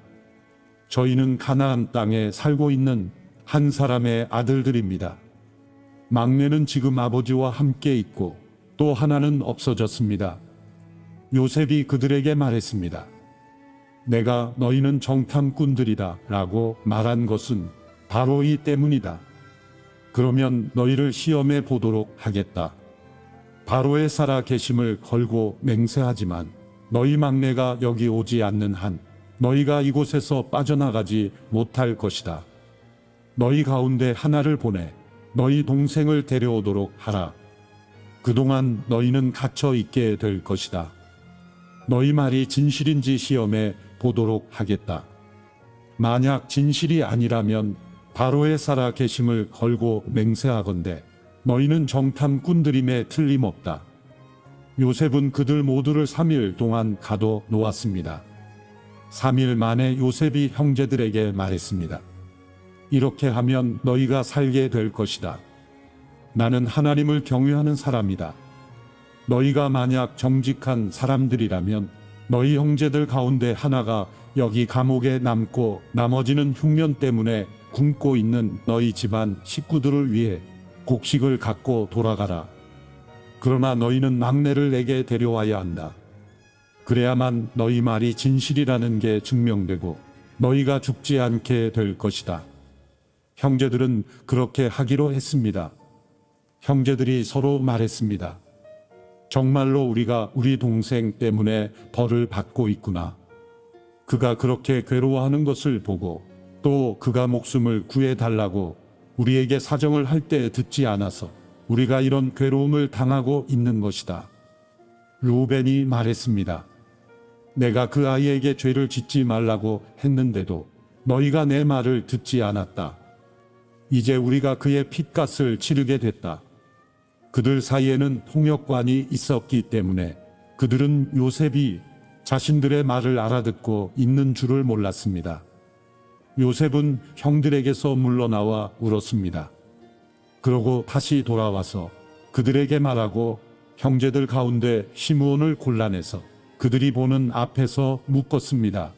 저희는 가나안 땅에 살고 있는 한 사람의 아들들입니다. 막내는 지금 아버지와 함께 있고 또 하나는 없어졌습니다. 요셉이 그들에게 말했습니다. 내가 너희는 정탐꾼들이다 라고 말한 것은 바로 이 때문이다. 그러면 너희를 시험해 보도록 하겠다. 바로의 살아 계심을 걸고 맹세하지만 너희 막내가 여기 오지 않는 한 너희가 이곳에서 빠져나가지 못할 것이다. 너희 가운데 하나를 보내 너희 동생을 데려오도록 하라. 그동안 너희는 갇혀 있게 될 것이다. 너희 말이 진실인지 시험해 보도록 하겠다. 만약 진실이 아니라면 바로의 살아 계심을 걸고 맹세하건대 너희는 정탐꾼들임에 틀림없다. 요셉은 그들 모두를 3일 동안 가둬 놓았습니다. 3일 만에 요셉이 형제들에게 말했습니다. 이렇게 하면 너희가 살게 될 것이다. 나는 하나님을 경외하는 사람이다. 너희가 만약 정직한 사람들이라면 너희 형제들 가운데 하나가 여기 감옥에 남고 나머지는 흉년 때문에 굶고 있는 너희 집안 식구들을 위해 곡식을 갖고 돌아가라. 그러나 너희는 막내를 내게 데려와야 한다. 그래야만 너희 말이 진실이라는 게 증명되고 너희가 죽지 않게 될 것이다. 형제들은 그렇게 하기로 했습니다. 형제들이 서로 말했습니다. 정말로 우리가 우리 동생 때문에 벌을 받고 있구나. 그가 그렇게 괴로워하는 것을 보고 또 그가 목숨을 구해달라고 우리에게 사정을 할 때 듣지 않아서 우리가 이런 괴로움을 당하고 있는 것이다. 르우벤이 말했습니다. 내가 그 아이에게 죄를 짓지 말라고 했는데도 너희가 내 말을 듣지 않았다. 이제 우리가 그의 핏값을 치르게 됐다. 그들 사이에는 통역관이 있었기 때문에 그들은 요셉이 자신들의 말을 알아듣고 있는 줄을 몰랐습니다. 요셉은 형들에게서 물러나와 울었습니다. 그러고 다시 돌아와서 그들에게 말하고 형제들 가운데 시므온을 골라내서 그들이 보는 앞에서 묶었습니다.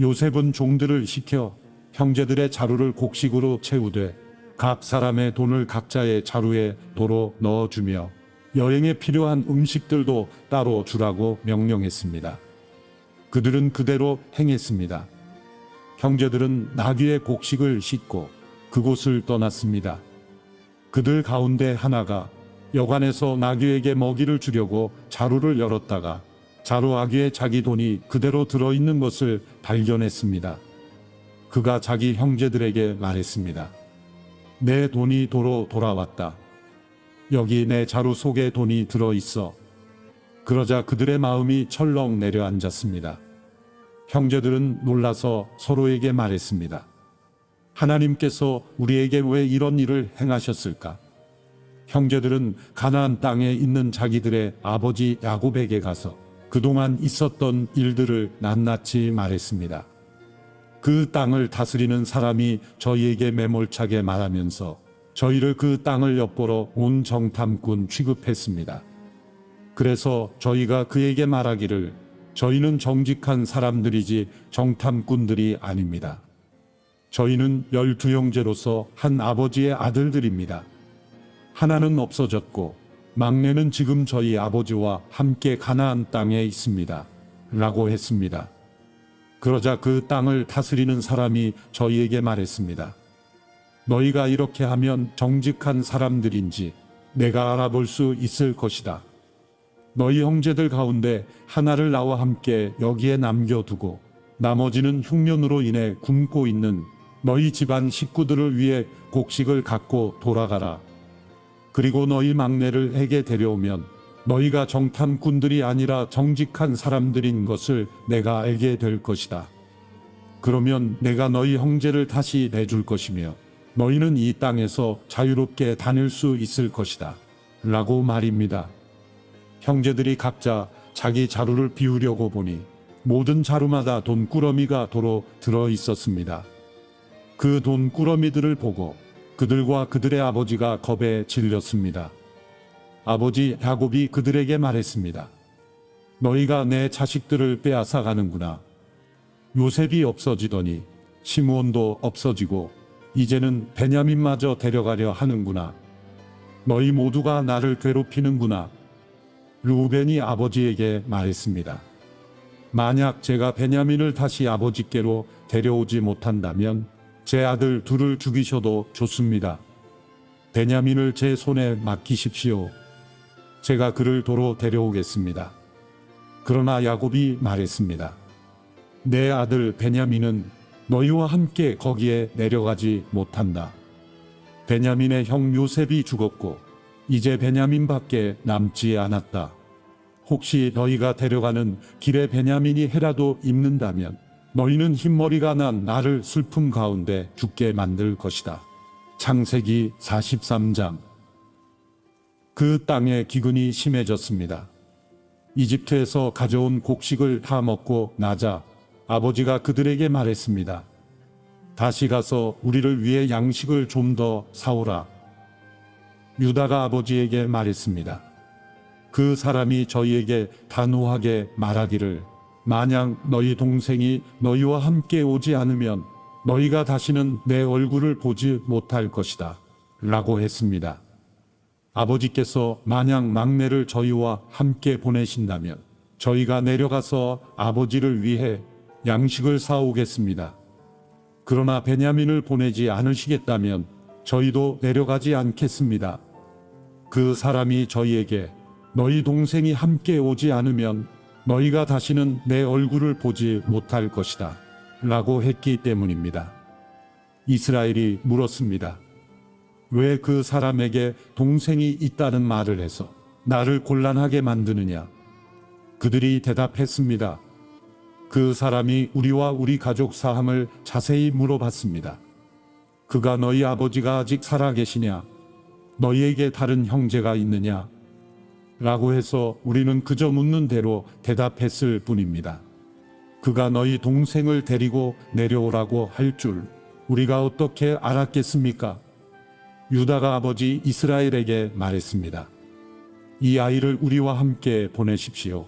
요셉은 종들을 시켜 형제들의 자루를 곡식으로 채우되 각 사람의 돈을 각자의 자루에 도로 넣어주며 여행에 필요한 음식들도 따로 주라고 명령했습니다. 그들은 그대로 행했습니다. 형제들은 나귀의 곡식을 싣고 그곳을 떠났습니다. 그들 가운데 하나가 여관에서 나귀에게 먹이를 주려고 자루를 열었다가 자루 아귀에 자기 돈이 그대로 들어있는 것을 발견했습니다. 그가 자기 형제들에게 말했습니다. 내 돈이 도로 돌아왔다. 여기 내 자루 속에 돈이 들어있어. 그러자 그들의 마음이 철렁 내려앉았습니다. 형제들은 놀라서 서로에게 말했습니다. 하나님께서 우리에게 왜 이런 일을 행하셨을까? 형제들은 가나안 땅에 있는 자기들의 아버지 야곱에게 가서 그동안 있었던 일들을 낱낱이 말했습니다. 그 땅을 다스리는 사람이 저희에게 매몰차게 말하면서 저희를 그 땅을 엿보러 온 정탐꾼 취급했습니다. 그래서 저희가 그에게 말하기를 저희는 정직한 사람들이지 정탐꾼들이 아닙니다. 저희는 12형제로서 한 아버지의 아들들입니다. 하나는 없어졌고 막내는 지금 저희 아버지와 함께 가나안 땅에 있습니다. 라고 했습니다. 그러자 그 땅을 다스리는 사람이 저희에게 말했습니다. 너희가 이렇게 하면 정직한 사람들인지 내가 알아볼 수 있을 것이다. 너희 형제들 가운데 하나를 나와 함께 여기에 남겨두고 나머지는 흉년으로 인해 굶고 있는 너희 집안 식구들을 위해 곡식을 갖고 돌아가라. 그리고 너희 막내를 에게 데려오면 너희가 정탐꾼들이 아니라 정직한 사람들인 것을 내가 알게 될 것이다. 그러면 내가 너희 형제를 다시 내줄 것이며 너희는 이 땅에서 자유롭게 다닐 수 있을 것이다. 라고 말입니다. 형제들이 각자 자기 자루를 비우려고 보니 모든 자루마다 돈꾸러미가 도로 들어 있었습니다. 그 돈꾸러미들을 보고 그들과 그들의 아버지가 겁에 질렸습니다. 아버지 야곱이 그들에게 말했습니다. 너희가 내 자식들을 빼앗아 가는구나. 요셉이 없어지더니 시므온도 없어지고 이제는 베냐민마저 데려가려 하는구나. 너희 모두가 나를 괴롭히는구나. 르우벤이 아버지에게 말했습니다. 만약 제가 베냐민을 다시 아버지께로 데려오지 못한다면 제 아들 둘을 죽이셔도 좋습니다. 베냐민을 제 손에 맡기십시오. 제가 그를 도로 데려오겠습니다. 그러나 야곱이 말했습니다. 내 아들 베냐민은 너희와 함께 거기에 내려가지 못한다. 베냐민의 형 요셉이 죽었고 이제 베냐민밖에 남지 않았다. 혹시 너희가 데려가는 길에 베냐민이 해라도 입는다면 너희는 흰머리가 난 나를 슬픔 가운데 죽게 만들 것이다. 창세기 43장. 그 땅에 기근이 심해졌습니다. 이집트에서 가져온 곡식을 다 먹고 나자 아버지가 그들에게 말했습니다. 다시 가서 우리를 위해 양식을 좀 더 사오라. 유다가 아버지에게 말했습니다. 그 사람이 저희에게 단호하게 말하기를 만약 너희 동생이 너희와 함께 오지 않으면 너희가 다시는 내 얼굴을 보지 못할 것이다 라고 했습니다. 아버지께서 만약 막내를 저희와 함께 보내신다면 저희가 내려가서 아버지를 위해 양식을 사오겠습니다. 그러나 베냐민을 보내지 않으시겠다면 저희도 내려가지 않겠습니다. 그 사람이 저희에게 너희 동생이 함께 오지 않으면 너희가 다시는 내 얼굴을 보지 못할 것이다 라고 했기 때문입니다. 이스라엘이 물었습니다. 왜 그 사람에게 동생이 있다는 말을 해서 나를 곤란하게 만드느냐? 그들이 대답했습니다. 그 사람이 우리와 우리 가족 사항을 자세히 물어봤습니다. 그가 너희 아버지가 아직 살아계시냐? 너희에게 다른 형제가 있느냐? 라고 해서 우리는 그저 묻는 대로 대답했을 뿐입니다. 그가 너희 동생을 데리고 내려오라고 할 줄 우리가 어떻게 알았겠습니까? 유다가 아버지 이스라엘에게 말했습니다. 이 아이를 우리와 함께 보내십시오.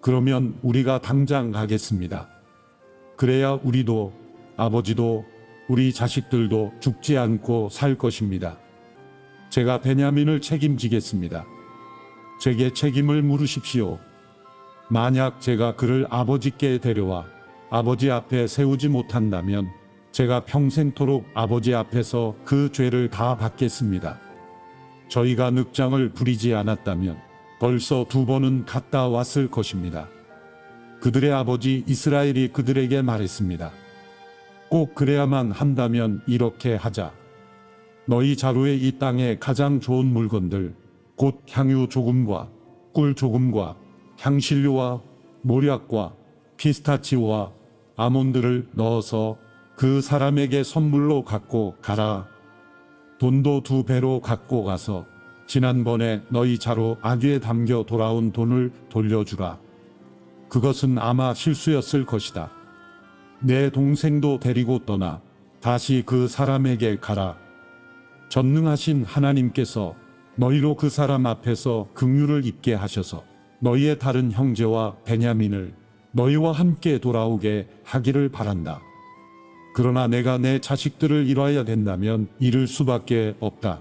그러면 우리가 당장 가겠습니다. 그래야 우리도 아버지도 우리 자식들도 죽지 않고 살 것입니다. 제가 베냐민을 책임지겠습니다. 제게 책임을 물으십시오. 만약 제가 그를 아버지께 데려와 아버지 앞에 세우지 못한다면 제가 평생토록 아버지 앞에서 그 죄를 다 받겠습니다. 저희가 늑장을 부리지 않았다면 벌써 2번은 갔다 왔을 것입니다. 그들의 아버지 이스라엘이 그들에게 말했습니다. 꼭 그래야만 한다면 이렇게 하자. 너희 자루의 이 땅의 가장 좋은 물건들, 곧 향유 조금과 꿀 조금과 향신료와 모략과 피스타치오와 아몬드를 넣어서 그 사람에게 선물로 갖고 가라. 돈도 2배로 갖고 가서 지난번에 너희 자루 아귀에 담겨 돌아온 돈을 돌려주라. 그것은 아마 실수였을 것이다. 내 동생도 데리고 떠나 다시 그 사람에게 가라. 전능하신 하나님께서 너희로 그 사람 앞에서 긍휼을 입게 하셔서 너희의 다른 형제와 베냐민을 너희와 함께 돌아오게 하기를 바란다. 그러나 내가 내 자식들을 잃어야 된다면 잃을 수밖에 없다.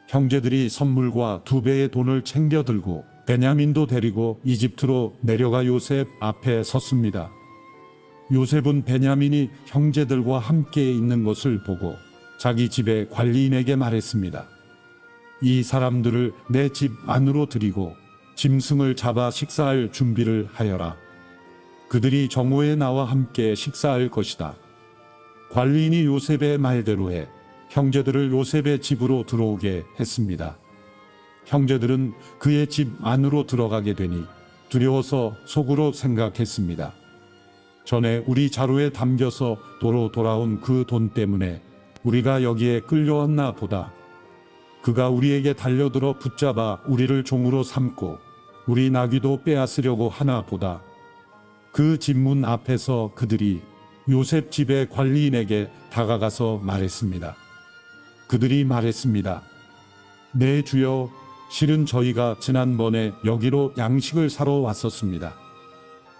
형제들이 선물과 2배의 돈을 챙겨 들고 베냐민도 데리고 이집트로 내려가 요셉 앞에 섰습니다. 요셉은 베냐민이 형제들과 함께 있는 것을 보고 자기 집의 관리인에게 말했습니다. 이 사람들을 내 집 안으로 들이고 짐승을 잡아 식사할 준비를 하여라. 그들이 정오에 나와 함께 식사할 것이다. 관리인이 요셉의 말대로 해 형제들을 요셉의 집으로 들어오게 했습니다. 형제들은 그의 집 안으로 들어가게 되니 두려워서 속으로 생각했습니다. 전에 우리 자루에 담겨서 도로 돌아온 그 돈 때문에 우리가 여기에 끌려왔나 보다. 그가 우리에게 달려들어 붙잡아 우리를 종으로 삼고 우리 나귀도 빼앗으려고 하나 보다. 그 집 문 앞에서 그들이 요셉 집의 관리인에게 다가가서 말했습니다. 그들이 말했습니다. 네 주여, 실은 저희가 지난번에 여기로 양식을 사러 왔었습니다.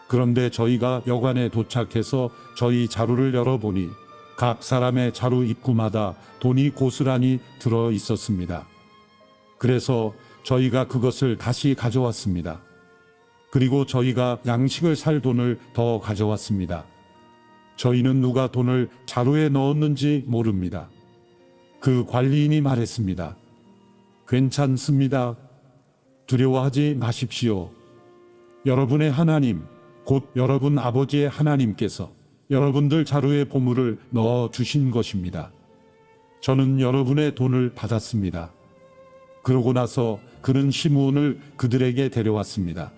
그런데 저희가 여관에 도착해서 저희 자루를 열어보니 각 사람의 자루 입구마다 돈이 고스란히 들어 있었습니다. 그래서 저희가 그것을 다시 가져왔습니다. 그리고 저희가 양식을 살 돈을 더 가져왔습니다. 저희는 누가 돈을 자루에 넣었는지 모릅니다. 그 관리인이 말했습니다. 괜찮습니다. 두려워하지 마십시오. 여러분의 하나님, 곧 여러분 아버지의 하나님께서 여러분들 자루에 보물을 넣어 주신 것입니다. 저는 여러분의 돈을 받았습니다. 그러고 나서 그는 시므온을 그들에게 데려왔습니다.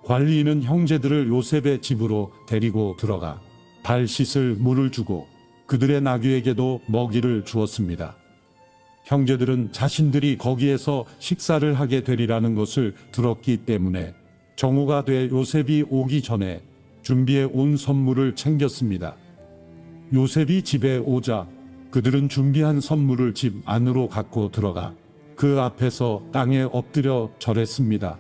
관리인은 형제들을 요셉의 집으로 데리고 들어가 발 씻을 물을 주고 그들의 나귀에게도 먹이를 주었습니다. 형제들은 자신들이 거기에서 식사를 하게 되리라는 것을 들었기 때문에 정오가 돼 요셉이 오기 전에 준비해 온 선물을 챙겼습니다. 요셉이 집에 오자 그들은 준비한 선물을 집 안으로 갖고 들어가 그 앞에서 땅에 엎드려 절했습니다.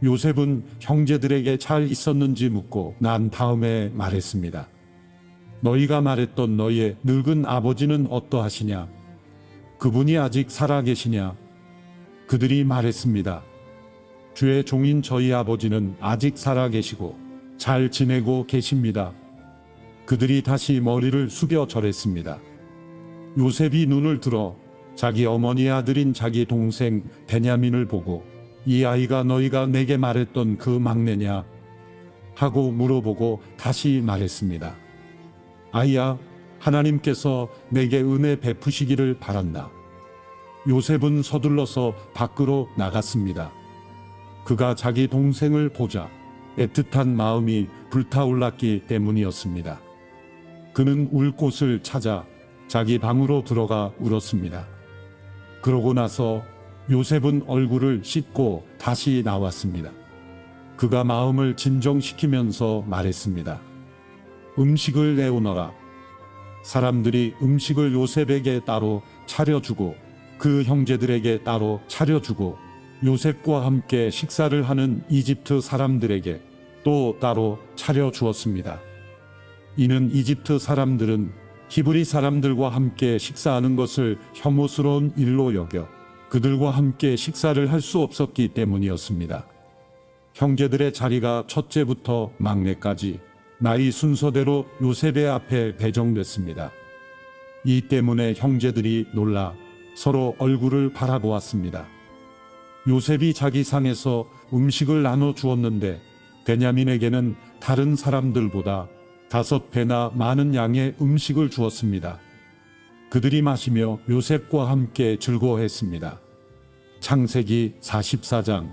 요셉은 형제들에게 잘 있었는지 묻고 난 다음에 말했습니다. 너희가 말했던 너희의 늙은 아버지는 어떠하시냐? 그분이 아직 살아계시냐? 그들이 말했습니다. 주의 종인 저희 아버지는 아직 살아계시고 잘 지내고 계십니다. 그들이 다시 머리를 숙여 절했습니다. 요셉이 눈을 들어 자기 어머니의 아들인 자기 동생 베냐민을 보고 이 아이가 너희가 내게 말했던 그 막내냐? 하고 물어보고 다시 말했습니다. 아이야, 하나님께서 내게 은혜 베푸시기를 바란다. 요셉은 서둘러서 밖으로 나갔습니다. 그가 자기 동생을 보자 애틋한 마음이 불타올랐기 때문이었습니다. 그는 울 곳을 찾아 자기 방으로 들어가 울었습니다. 그러고 나서 요셉은 얼굴을 씻고 다시 나왔습니다. 그가 마음을 진정시키면서 말했습니다. 음식을 내오너라. 사람들이 음식을 요셉에게 따로 차려주고 그 형제들에게 따로 차려주고 요셉과 함께 식사를 하는 이집트 사람들에게 또 따로 차려주었습니다. 이는 이집트 사람들은 히브리 사람들과 함께 식사하는 것을 혐오스러운 일로 여겨 그들과 함께 식사를 할 수 없었기 때문이었습니다. 형제들의 자리가 첫째부터 막내까지 나이 순서대로 요셉의 앞에 배정됐습니다. 이 때문에 형제들이 놀라 서로 얼굴을 바라보았습니다. 요셉이 자기 상에서 음식을 나눠 주었는데 베냐민에게는 다른 사람들보다 5배나 많은 양의 음식을 주었습니다. 그들이 마시며 요셉과 함께 즐거워했습니다. 창세기 44장.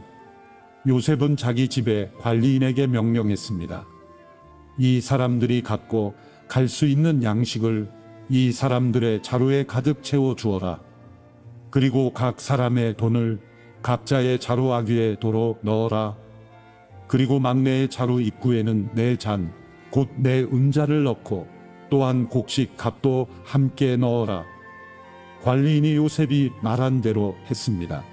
요셉은 자기 집의 관리인에게 명령했습니다. 이 사람들이 갖고 갈 수 있는 양식을 이 사람들의 자루에 가득 채워 주어라. 그리고 각 사람의 돈을 각자의 자루 아귀에 도로 넣어라. 그리고 막내의 자루 입구에는 내 잔, 곧 내 은자를 넣고 또한 곡식 값도 함께 넣어라. 관리인이 요셉이 말한 대로 했습니다.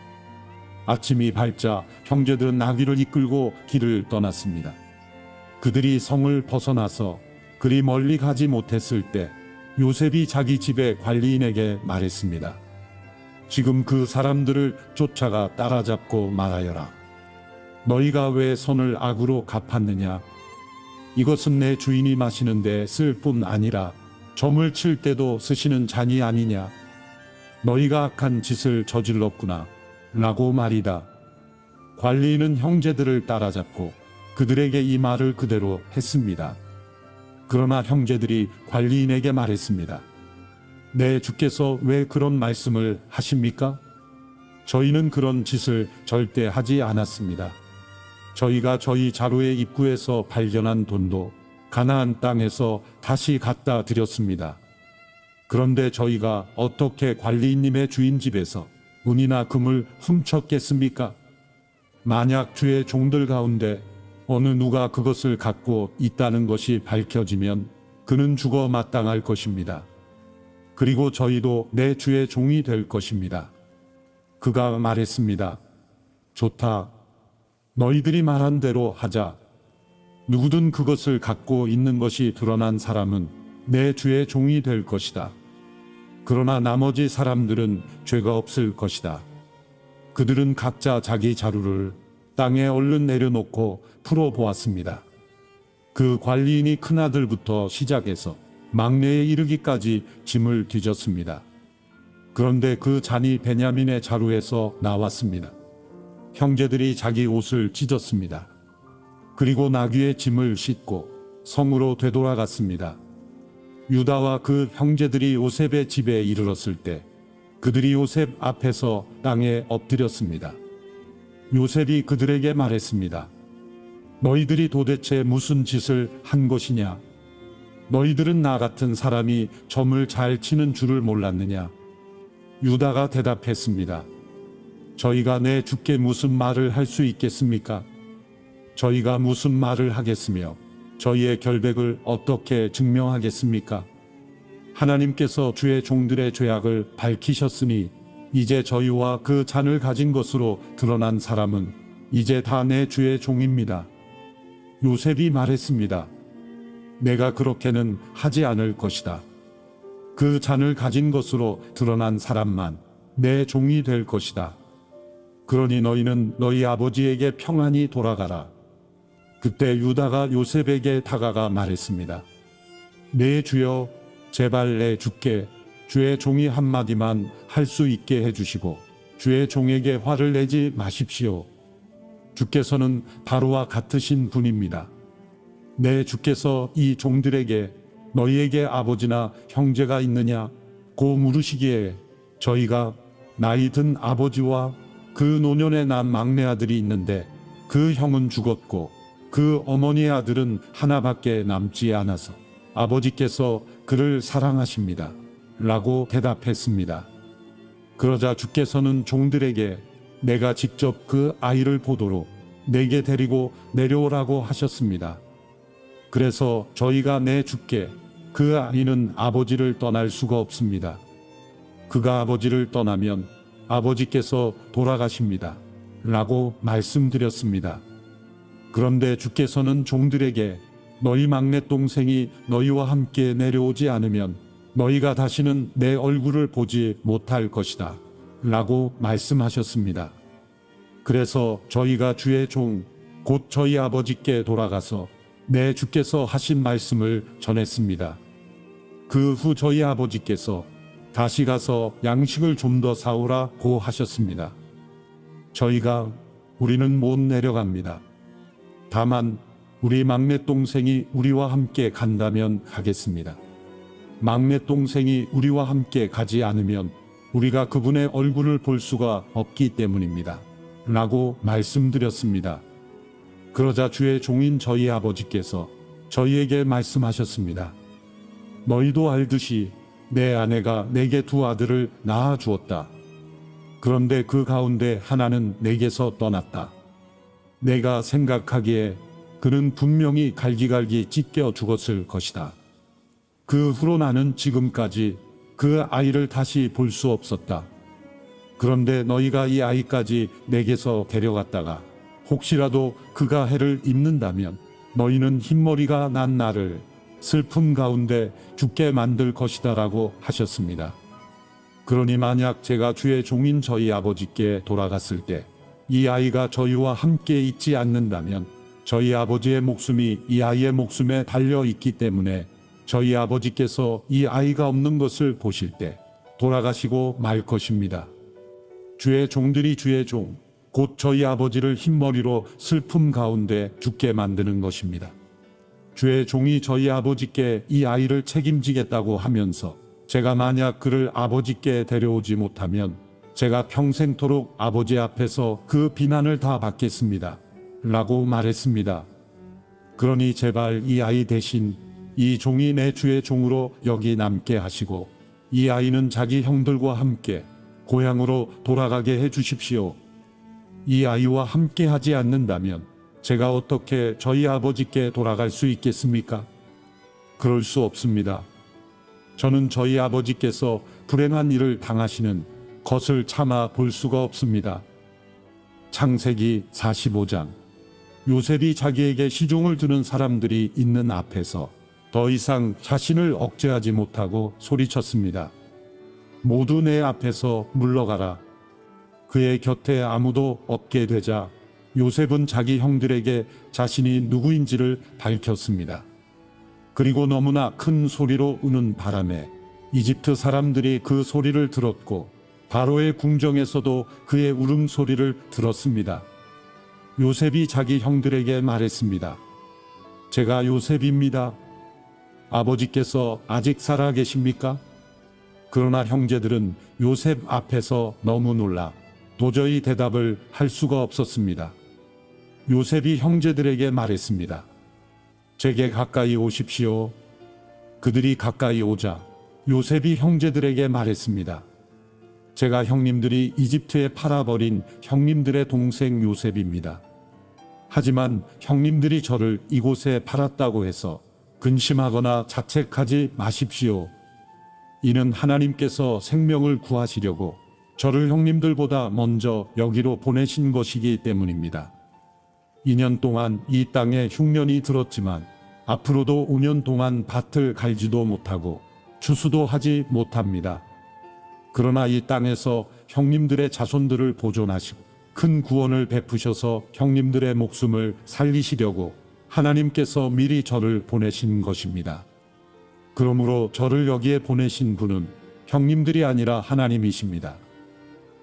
아침이 밝자 형제들은 나귀를 이끌고 길을 떠났습니다. 그들이 성을 벗어나서 그리 멀리 가지 못했을 때 요셉이 자기 집의 관리인에게 말했습니다. 지금 그 사람들을 쫓아가 따라잡고 말하여라. 너희가 왜 손을 악으로 갚았느냐? 이것은 내 주인이 마시는데 쓸 뿐 아니라 점을 칠 때도 쓰시는 잔이 아니냐? 너희가 악한 짓을 저질렀구나 라고 말이다. 관리인은 형제들을 따라잡고 그들에게 이 말을 그대로 했습니다. 그러나 형제들이 관리인에게 말했습니다. 내 주께서 왜 그런 말씀을 하십니까? 저희는 그런 짓을 절대 하지 않았습니다. 저희가 저희 자루의 입구에서 발견한 돈도 가나안 땅에서 다시 갖다 드렸습니다. 그런데 저희가 어떻게 관리인님의 주인 집에서 은이나 금을 훔쳤겠습니까? 만약 주의 종들 가운데 어느 누가 그것을 갖고 있다는 것이 밝혀지면 그는 죽어 마땅할 것입니다. 그리고 저희도 내 주의 종이 될 것입니다. 그가 말했습니다. 좋다. 너희들이 말한 대로 하자. 누구든 그것을 갖고 있는 것이 드러난 사람은 내 주의 종이 될 것이다. 그러나 나머지 사람들은 죄가 없을 것이다. 그들은 각자 자기 자루를 땅에 얼른 내려놓고 풀어보았습니다. 그 관리인이 큰아들부터 시작해서 막내에 이르기까지 짐을 뒤졌습니다. 그런데 그 잔이 베냐민의 자루에서 나왔습니다. 형제들이 자기 옷을 찢었습니다. 그리고 나귀의 짐을 싣고 성으로 되돌아갔습니다. 유다와 그 형제들이 요셉의 집에 이르렀을 때 그들이 요셉 앞에서 땅에 엎드렸습니다. 요셉이 그들에게 말했습니다. 너희들이 도대체 무슨 짓을 한 것이냐? 너희들은 나 같은 사람이 점을 잘 치는 줄을 몰랐느냐? 유다가 대답했습니다. 저희가 내 주께 무슨 말을 할 수 있겠습니까? 저희가 무슨 말을 하겠으며 저희의 결백을 어떻게 증명하겠습니까? 하나님께서 주의 종들의 죄악을 밝히셨으니 이제 저희와 그 잔을 가진 것으로 드러난 사람은 이제 다 내 주의 종입니다. 요셉이 말했습니다. 내가 그렇게는 하지 않을 것이다. 그 잔을 가진 것으로 드러난 사람만 내 종이 될 것이다. 그러니 너희는 너희 아버지에게 평안히 돌아가라. 그때 유다가 요셉에게 다가가 말했습니다. 내 주여, 제발 내 주께 주의 종이 한마디만 할 수 있게 해주시고 주의 종에게 화를 내지 마십시오. 주께서는 바로와 같으신 분입니다. 내 주께서 이 종들에게 너희에게 아버지나 형제가 있느냐 고 물으시기에 저희가 나이 든 아버지와 그 노년에 난 막내 아들이 있는데 그 형은 죽었고 그 어머니의 아들은 하나밖에 남지 않아서 아버지께서 그를 사랑하십니다. 라고 대답했습니다. 그러자 주께서는 종들에게 내가 직접 그 아이를 보도록 내게 데리고 내려오라고 하셨습니다. 그래서 저희가 내 주께 그 아이는 아버지를 떠날 수가 없습니다. 그가 아버지를 떠나면 아버지께서 돌아가십니다. 라고 말씀드렸습니다. 그런데 주께서는 종들에게 너희 막내 동생이 너희와 함께 내려오지 않으면 너희가 다시는 내 얼굴을 보지 못할 것이다. 라고 말씀하셨습니다. 그래서 저희가 주의 종, 곧 저희 아버지께 돌아가서 내 주께서 하신 말씀을 전했습니다. 그 후 저희 아버지께서 다시 가서 양식을 좀 더 사오라고 하셨습니다. 저희가 우리는 못 내려갑니다. 다만 우리 막내 동생이 우리와 함께 간다면 가겠습니다. 막내 동생이 우리와 함께 가지 않으면 우리가 그분의 얼굴을 볼 수가 없기 때문입니다. 라고 말씀드렸습니다. 그러자 주의 종인 저희 아버지께서 저희에게 말씀하셨습니다. 너희도 알듯이 내 아내가 내게 두 아들을 낳아 주었다. 그런데 그 가운데 하나는 내게서 떠났다. 내가 생각하기에 그는 분명히 갈기갈기 찢겨 죽었을 것이다. 그 후로 나는 지금까지 그 아이를 다시 볼 수 없었다. 그런데 너희가 이 아이까지 내게서 데려갔다가 혹시라도 그가 해를 입는다면 너희는 흰머리가 난 나를 슬픔 가운데 죽게 만들 것이다 라고 하셨습니다. 그러니 만약 제가 주의 종인 저희 아버지께 돌아갔을 때 이 아이가 저희와 함께 있지 않는다면 저희 아버지의 목숨이 이 아이의 목숨에 달려 있기 때문에 저희 아버지께서 이 아이가 없는 것을 보실 때 돌아가시고 말 것입니다. 주의 종들이 주의 종, 곧 저희 아버지를 흰머리로 슬픔 가운데 죽게 만드는 것입니다. 주의 종이 저희 아버지께 이 아이를 책임지겠다고 하면서 제가 만약 그를 아버지께 데려오지 못하면 제가 평생토록 아버지 앞에서 그 비난을 다 받겠습니다. 라고 말했습니다. 그러니 제발 이 아이 대신 이 종이 내 주의 종으로 여기 남게 하시고 이 아이는 자기 형들과 함께 고향으로 돌아가게 해 주십시오. 이 아이와 함께 하지 않는다면 제가 어떻게 저희 아버지께 돌아갈 수 있겠습니까? 그럴 수 없습니다. 저는 저희 아버지께서 불행한 일을 당하시는 것을 참아 볼 수가 없습니다. 창세기 45장. 요셉이 자기에게 시종을 두는 사람들이 있는 앞에서 더 이상 자신을 억제하지 못하고 소리쳤습니다. 모두 내 앞에서 물러가라. 그의 곁에 아무도 없게 되자 요셉은 자기 형들에게 자신이 누구인지를 밝혔습니다. 그리고 너무나 큰 소리로 우는 바람에 이집트 사람들이 그 소리를 들었고 바로의 궁정에서도 그의 울음소리를 들었습니다. 요셉이 자기 형들에게 말했습니다. 제가 요셉입니다. 아버지께서 아직 살아 계십니까? 그러나 형제들은 요셉 앞에서 너무 놀라 도저히 대답을 할 수가 없었습니다. 요셉이 형제들에게 말했습니다. 제게 가까이 오십시오. 그들이 가까이 오자 요셉이 형제들에게 말했습니다. 제가 형님들이 이집트에 팔아버린 형님들의 동생 요셉입니다. 하지만 형님들이 저를 이곳에 팔았다고 해서 근심하거나 자책하지 마십시오. 이는 하나님께서 생명을 구하시려고 저를 형님들보다 먼저 여기로 보내신 것이기 때문입니다. 2년 동안 이 땅에 흉년이 들었지만 앞으로도 5년 동안 밭을 갈지도 못하고 추수도 하지 못합니다. 그러나 이 땅에서 형님들의 자손들을 보존하시고 큰 구원을 베푸셔서 형님들의 목숨을 살리시려고 하나님께서 미리 저를 보내신 것입니다. 그러므로 저를 여기에 보내신 분은 형님들이 아니라 하나님이십니다.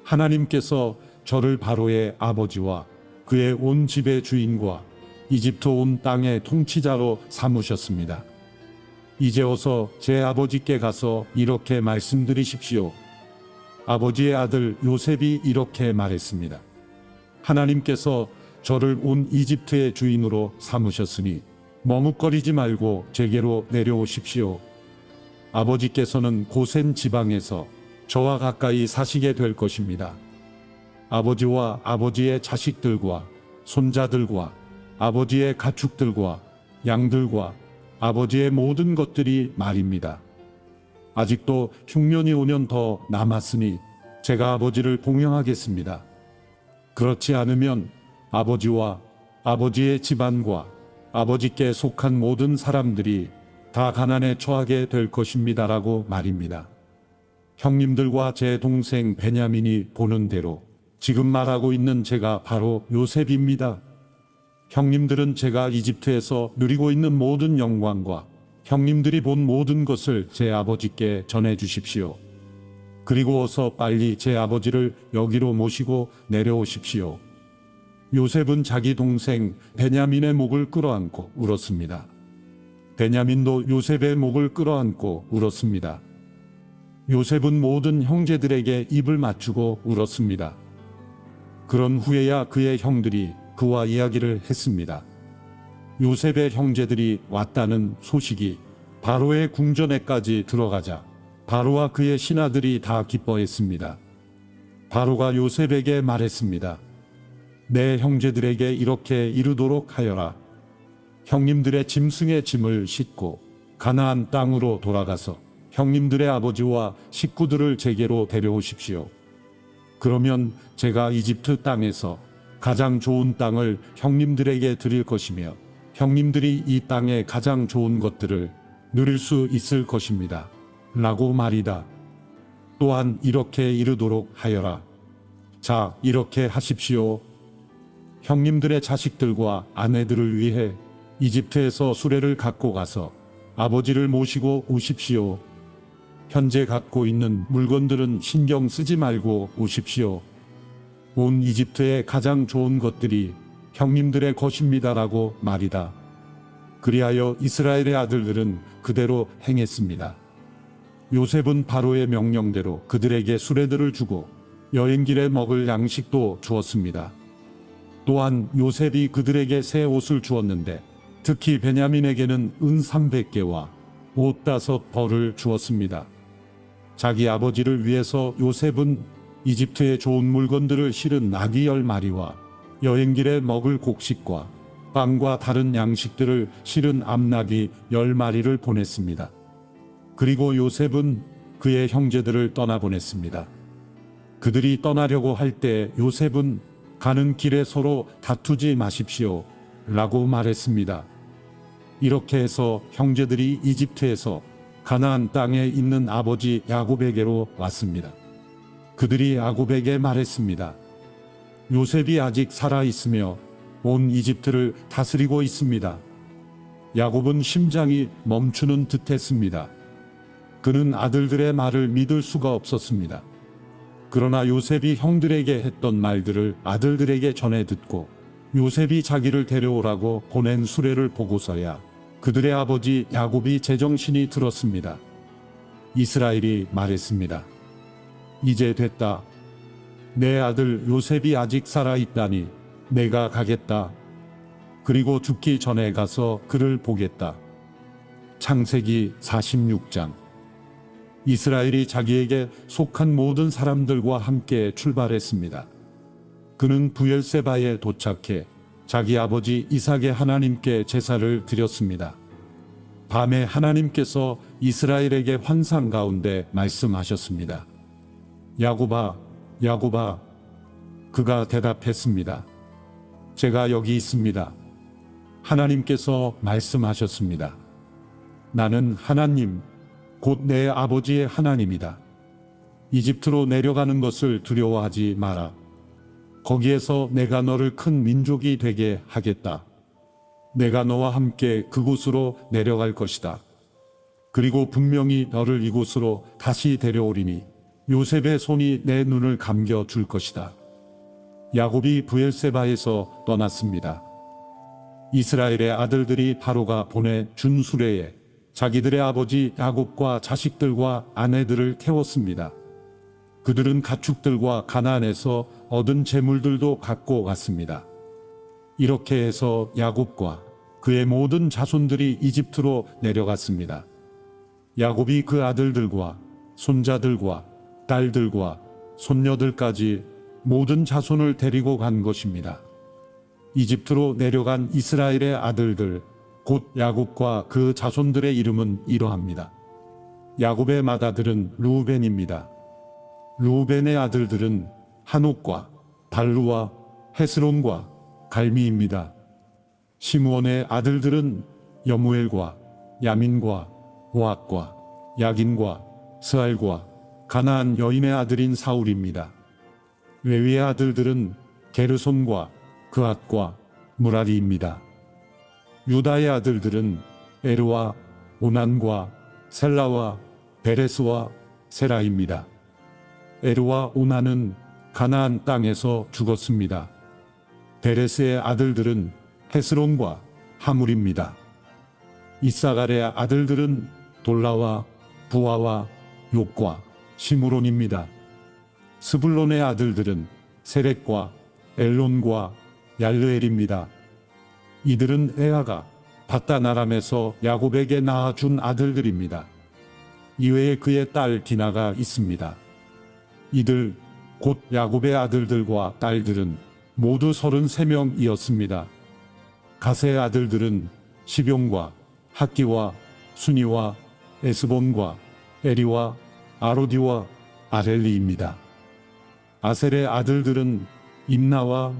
하나님께서 저를 바로의 아버지와 그의 온 집의 주인과 이집트 온 땅의 통치자로 삼으셨습니다. 이제 어서 제 아버지께 가서 이렇게 말씀드리십시오. 아버지의 아들 요셉이 이렇게 말했습니다. 하나님께서 저를 온 이집트의 주인으로 삼으셨으니 머뭇거리지 말고 제게로 내려오십시오. 아버지께서는 고센 지방에서 저와 가까이 사시게 될 것입니다. 아버지와 아버지의 자식들과 손자들과 아버지의 가축들과 양들과 아버지의 모든 것들이 말입니다. 아직도 흉년이 5년 더 남았으니 제가 아버지를 봉양하겠습니다. 그렇지 않으면 아버지와 아버지의 집안과 아버지께 속한 모든 사람들이 다 가난에 처하게 될 것입니다라고 말입니다. 형님들과 제 동생 베냐민이 보는 대로 지금 말하고 있는 제가 바로 요셉입니다. 형님들은 제가 이집트에서 누리고 있는 모든 영광과 형님들이 본 모든 것을 제 아버지께 전해 주십시오. 그리고 어서 빨리 제 아버지를 여기로 모시고 내려오십시오. 요셉은 자기 동생 베냐민의 목을 끌어안고 울었습니다. 베냐민도 요셉의 목을 끌어안고 울었습니다. 요셉은 모든 형제들에게 입을 맞추고 울었습니다. 그런 후에야 그의 형들이 그와 이야기를 했습니다. 요셉의 형제들이 왔다는 소식이 바로의 궁전에까지 들어가자 바로와 그의 신하들이 다 기뻐했습니다. 바로가 요셉에게 말했습니다. 내 형제들에게 이렇게 이르도록 하여라. 형님들의 짐승의 짐을 싣고 가나안 땅으로 돌아가서 형님들의 아버지와 식구들을 제게로 데려오십시오. 그러면 제가 이집트 땅에서 가장 좋은 땅을 형님들에게 드릴 것이며 형님들이 이 땅의 가장 좋은 것들을 누릴 수 있을 것입니다. 라고 말이다. 또한 이렇게 이르도록 하여라. 자, 이렇게 하십시오. 형님들의 자식들과 아내들을 위해 이집트에서 수레를 갖고 가서 아버지를 모시고 오십시오. 현재 갖고 있는 물건들은 신경 쓰지 말고 오십시오. 온 이집트의 가장 좋은 것들이 형님들의 것입니다라고 말이다. 그리하여 이스라엘의 아들들은 그대로 행했습니다. 요셉은 바로의 명령대로 그들에게 수레들을 주고 여행길에 먹을 양식도 주었습니다. 또한 요셉이 그들에게 새 옷을 주었는데 특히 베냐민에게는 은 300개와 옷 5벌을 주었습니다. 자기 아버지를 위해서 요셉은 이집트의 좋은 물건들을 실은 나귀 10마리와 여행길에 먹을 곡식과 빵과 다른 양식들을 실은 암나귀 10마리를 보냈습니다. 그리고 요셉은 그의 형제들을 떠나보냈습니다. 그들이 떠나려고 할 때 요셉은 가는 길에 서로 다투지 마십시오 라고 말했습니다. 이렇게 해서 형제들이 이집트에서 가나안 땅에 있는 아버지 야곱에게로 왔습니다. 그들이 야곱에게 말했습니다. 요셉이 아직 살아있으며 온 이집트를 다스리고 있습니다. 야곱은 심장이 멈추는 듯했습니다. 그는 아들들의 말을 믿을 수가 없었습니다. 그러나 요셉이 형들에게 했던 말들을 아들들에게 전해 듣고 요셉이 자기를 데려오라고 보낸 수레를 보고서야 그들의 아버지 야곱이 제정신이 들었습니다. 이스라엘이 말했습니다. 이제 됐다. 내 아들 요셉이 아직 살아있다니 내가 가겠다. 그리고 죽기 전에 가서 그를 보겠다. 창세기 46장. 이스라엘이 자기에게 속한 모든 사람들과 함께 출발했습니다. 그는 브엘세바에 도착해 자기 아버지 이삭의 하나님께 제사를 드렸습니다. 밤에 하나님께서 이스라엘에게 환상 가운데 말씀하셨습니다. 야곱아, 야곱아. 그가 대답했습니다. 제가 여기 있습니다. 하나님께서 말씀하셨습니다. 나는 하나님, 곧 내 아버지의 하나님이다. 이집트로 내려가는 것을 두려워하지 마라. 거기에서 내가 너를 큰 민족이 되게 하겠다. 내가 너와 함께 그곳으로 내려갈 것이다. 그리고 분명히 너를 이곳으로 다시 데려오리니 요셉의 손이 내 눈을 감겨 줄 것이다. 야곱이 브엘세바에서 떠났습니다. 이스라엘의 아들들이 바로가 보내준 수레에 자기들의 아버지 야곱과 자식들과 아내들을 태웠습니다. 그들은 가축들과 가나안에서 얻은 재물들도 갖고 갔습니다. 이렇게 해서 야곱과 그의 모든 자손들이 이집트로 내려갔습니다. 야곱이 그 아들들과 손자들과 딸들과 손녀들까지 모든 자손을 데리고 간 것입니다. 이집트로 내려간 이스라엘의 아들들, 곧 야곱과 그 자손들의 이름은 이러합니다. 야곱의 맏아들은 르우벤입니다. 르우벤의 아들들은 한옥과 발루와 헤스론과 갈미입니다. 시므온의 아들들은 여무엘과 야민과 오앗과 야긴과 스알과 가나안 여인의 아들인 사울입니다. 레위의 아들들은 게르손과 그앗과 무라리입니다. 유다의 아들들은 에르와 오난과 셀라와 베레스와 세라입니다. 에르와 오난은 가나안 땅에서 죽었습니다. 베레스의 아들들은 헤스론과 하물입니다. 이사갈의 아들들은 돌라와 부아와 욕과 시므론입니다. 스불론의 아들들은 세렉과 엘론과 얄르엘입니다. 이들은 에아가 바다나람에서 야곱에게 낳아준 아들들입니다. 이외에 그의 딸 디나가 있습니다. 이들 곧 야곱의 아들들과 딸들은 모두 33명이었습니다. 가세의 아들들은 시병과 학기와 순이와 에스본과 에리와 아로디와 아렐리입니다. 아셀의 아들들은 임나와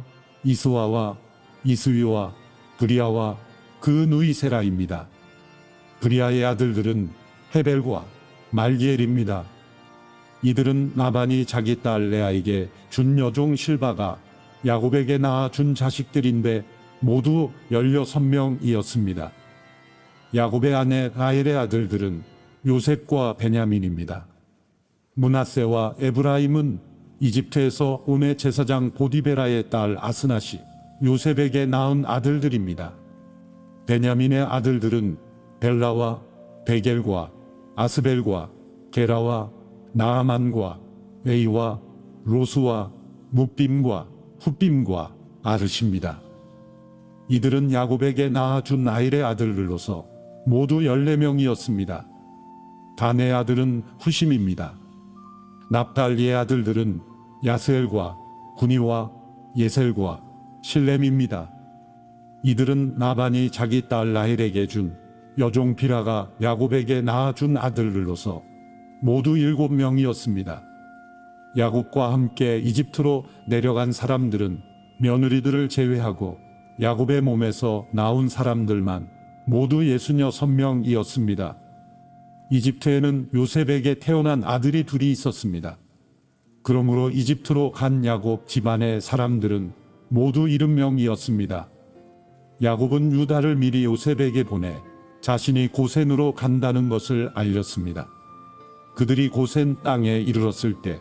이스와와 이스위와 브리아와 그 누이세라입니다. 브리아의 아들들은 헤벨과 말기엘입니다. 이들은 라반이 자기 딸 레아에게 준 여종 실바가 야곱에게 낳아준 자식들인데 모두 16명이었습니다. 야곱의 아내 라헬의 아들들은 요셉과 베냐민입니다. 므낫세와 에브라임은 이집트에서 온의 제사장 보디베라의 딸 아스낫이 요셉에게 낳은 아들들입니다. 베냐민의 아들들은 벨라와 베겔과 아스벨과 게라와 나아만과 에이와 로스와 뭇빔과 훗빔과 아르시입니다. 이들은 야곱에게 낳아준 라헬의 아들들로서 모두 14명이었습니다. 단의 아들은 후심입니다. 납달리의 아들들은 야스엘과 구니와 예셀과 실렘입니다. 이들은 나반이 자기 딸 라헬에게 준 여종 비라가 야곱에게 낳아준 아들들로서 모두 7명이었습니다. 야곱과 함께 이집트로 내려간 사람들은 며느리들을 제외하고 야곱의 몸에서 나온 사람들만 모두 66명이었습니다. 이집트에는 요셉에게 태어난 아들이 둘이 있었습니다. 그러므로 이집트로 간 야곱 집안의 사람들은 모두 70명이었습니다. 야곱은 유다를 미리 요셉에게 보내 자신이 고센으로 간다는 것을 알렸습니다. 그들이 고센 땅에 이르렀을 때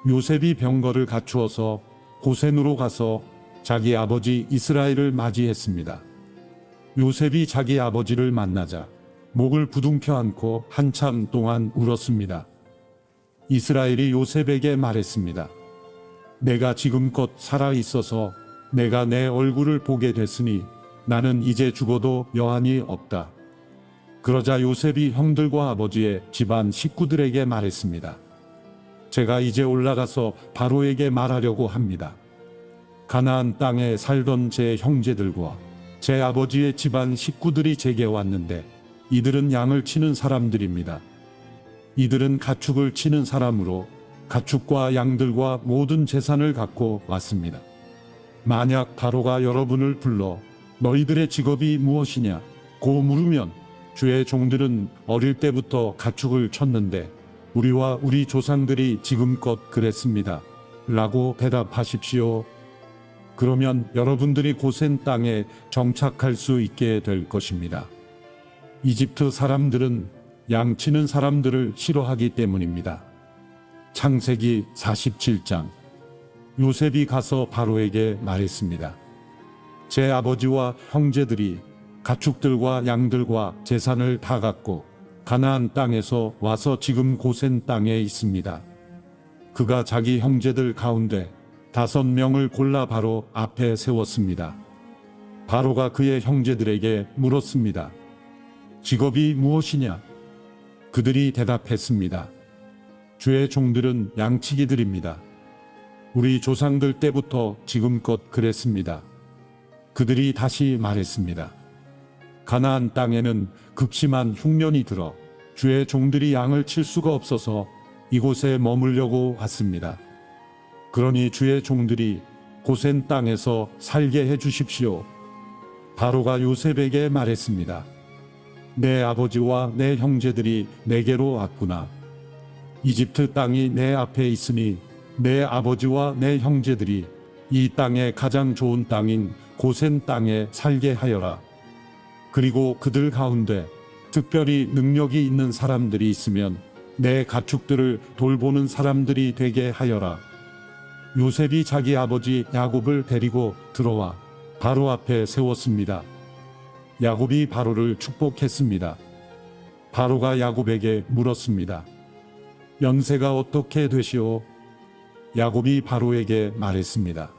요셉이 병거를 갖추어서 고센으로 가서 자기 아버지 이스라엘을 맞이했습니다. 요셉이 자기 아버지를 만나자 목을 부둥켜 안고 한참 동안 울었습니다. 이스라엘이 요셉에게 말했습니다. 내가 지금껏 살아 있어서 내가 내 얼굴을 보게 됐으니 나는 이제 죽어도 여한이 없다. 그러자 요셉이 형들과 아버지의 집안 식구들에게 말했습니다. 제가 이제 올라가서 바로에게 말하려고 합니다. 가나안 땅에 살던 제 형제들과 제 아버지의 집안 식구들이 제게 왔는데 이들은 양을 치는 사람들입니다. 이들은 가축을 치는 사람으로 가축과 양들과 모든 재산을 갖고 왔습니다. 만약 바로가 여러분을 불러 너희들의 직업이 무엇이냐 고 물으면 주의 종들은 어릴 때부터 가축을 쳤는데 우리와 우리 조상들이 지금껏 그랬습니다. 라고 대답하십시오. 그러면 여러분들이 고센 땅에 정착할 수 있게 될 것입니다. 이집트 사람들은 양치는 사람들을 싫어하기 때문입니다. 창세기 47장. 요셉이 가서 바로에게 말했습니다. 제 아버지와 형제들이 가축들과 양들과 재산을 다 갖고 가나안 땅에서 와서 지금 고센 땅에 있습니다. 그가 자기 형제들 가운데 5명을 골라 바로 앞에 세웠습니다. 바로가 그의 형제들에게 물었습니다. 직업이 무엇이냐? 그들이 대답했습니다. 주의 종들은 양치기들입니다. 우리 조상들 때부터 지금껏 그랬습니다. 그들이 다시 말했습니다. 가나안 땅에는 극심한 흉년이 들어 주의 종들이 양을 칠 수가 없어서 이곳에 머물려고 왔습니다. 그러니 주의 종들이 고센 땅에서 살게 해 주십시오. 바로가 요셉에게 말했습니다. 내 아버지와 내 형제들이 내게로 왔구나. 이집트 땅이 내 앞에 있으니 내 아버지와 내 형제들이 이 땅의 가장 좋은 땅인 고센 땅에 살게 하여라. 그리고 그들 가운데 특별히 능력이 있는 사람들이 있으면 내 가축들을 돌보는 사람들이 되게 하여라. 요셉이 자기 아버지 야곱을 데리고 들어와 바로 앞에 세웠습니다. 야곱이 바로를 축복했습니다. 바로가 야곱에게 물었습니다. 연세가 어떻게 되시오? 야곱이 바로에게 말했습니다.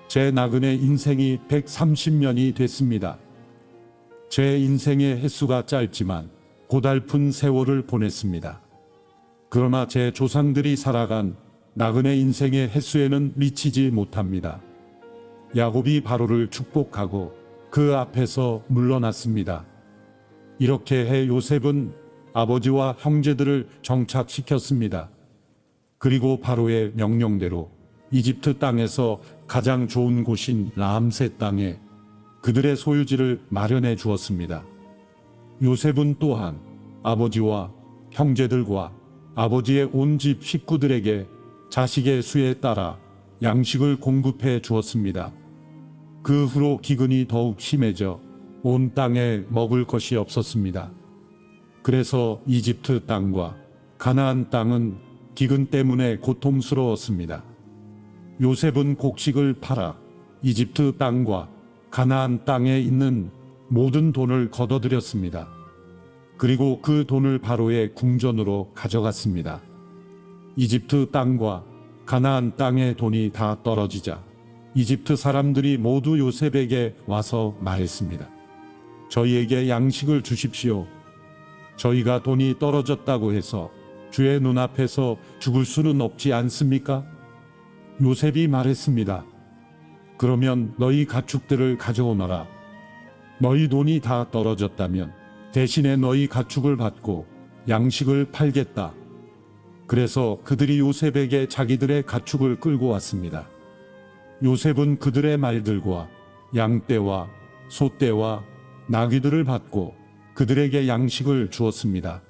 제 나그네 인생이 130년이 됐습니다. 제 인생의 횟수가 짧지만 고달픈 세월을 보냈습니다. 그러나 제 조상들이 살아간 나그네 인생의 횟수에는 미치지 못합니다. 야곱이 바로를 축복하고 그 앞에서 물러났습니다. 이렇게 해 요셉은 아버지와 형제들을 정착시켰습니다. 그리고 바로의 명령대로 이집트 땅에서 가장 좋은 곳인 라암세 땅에 그들의 소유지를 마련해 주었습니다. 요셉은 또한 아버지와 형제들과 아버지의 온 집 식구들에게 자식의 수에 따라 양식을 공급해 주었습니다. 그 후로 기근이 더욱 심해져 온 땅에 먹을 것이 없었습니다. 그래서 이집트 땅과 가나안 땅은 기근 때문에 고통스러웠습니다. 요셉은 곡식을 팔아 이집트 땅과 가나안 땅에 있는 모든 돈을 거둬들였습니다. 그리고 그 돈을 바로의 궁전으로 가져갔습니다. 이집트 땅과 가나안 땅의 돈이 다 떨어지자 이집트 사람들이 모두 요셉에게 와서 말했습니다. 저희에게 양식을 주십시오. 저희가 돈이 떨어졌다고 해서 주의 눈앞에서 죽을 수는 없지 않습니까? 요셉이 말했습니다. 그러면 너희 가축들을 가져오너라. 너희 돈이 다 떨어졌다면 대신에 너희 가축을 받고 양식을 팔겠다. 그래서 그들이 요셉에게 자기들의 가축을 끌고 왔습니다. 요셉은 그들의 말들과 양떼와 소떼와 나귀들을 받고 그들에게 양식을 주었습니다.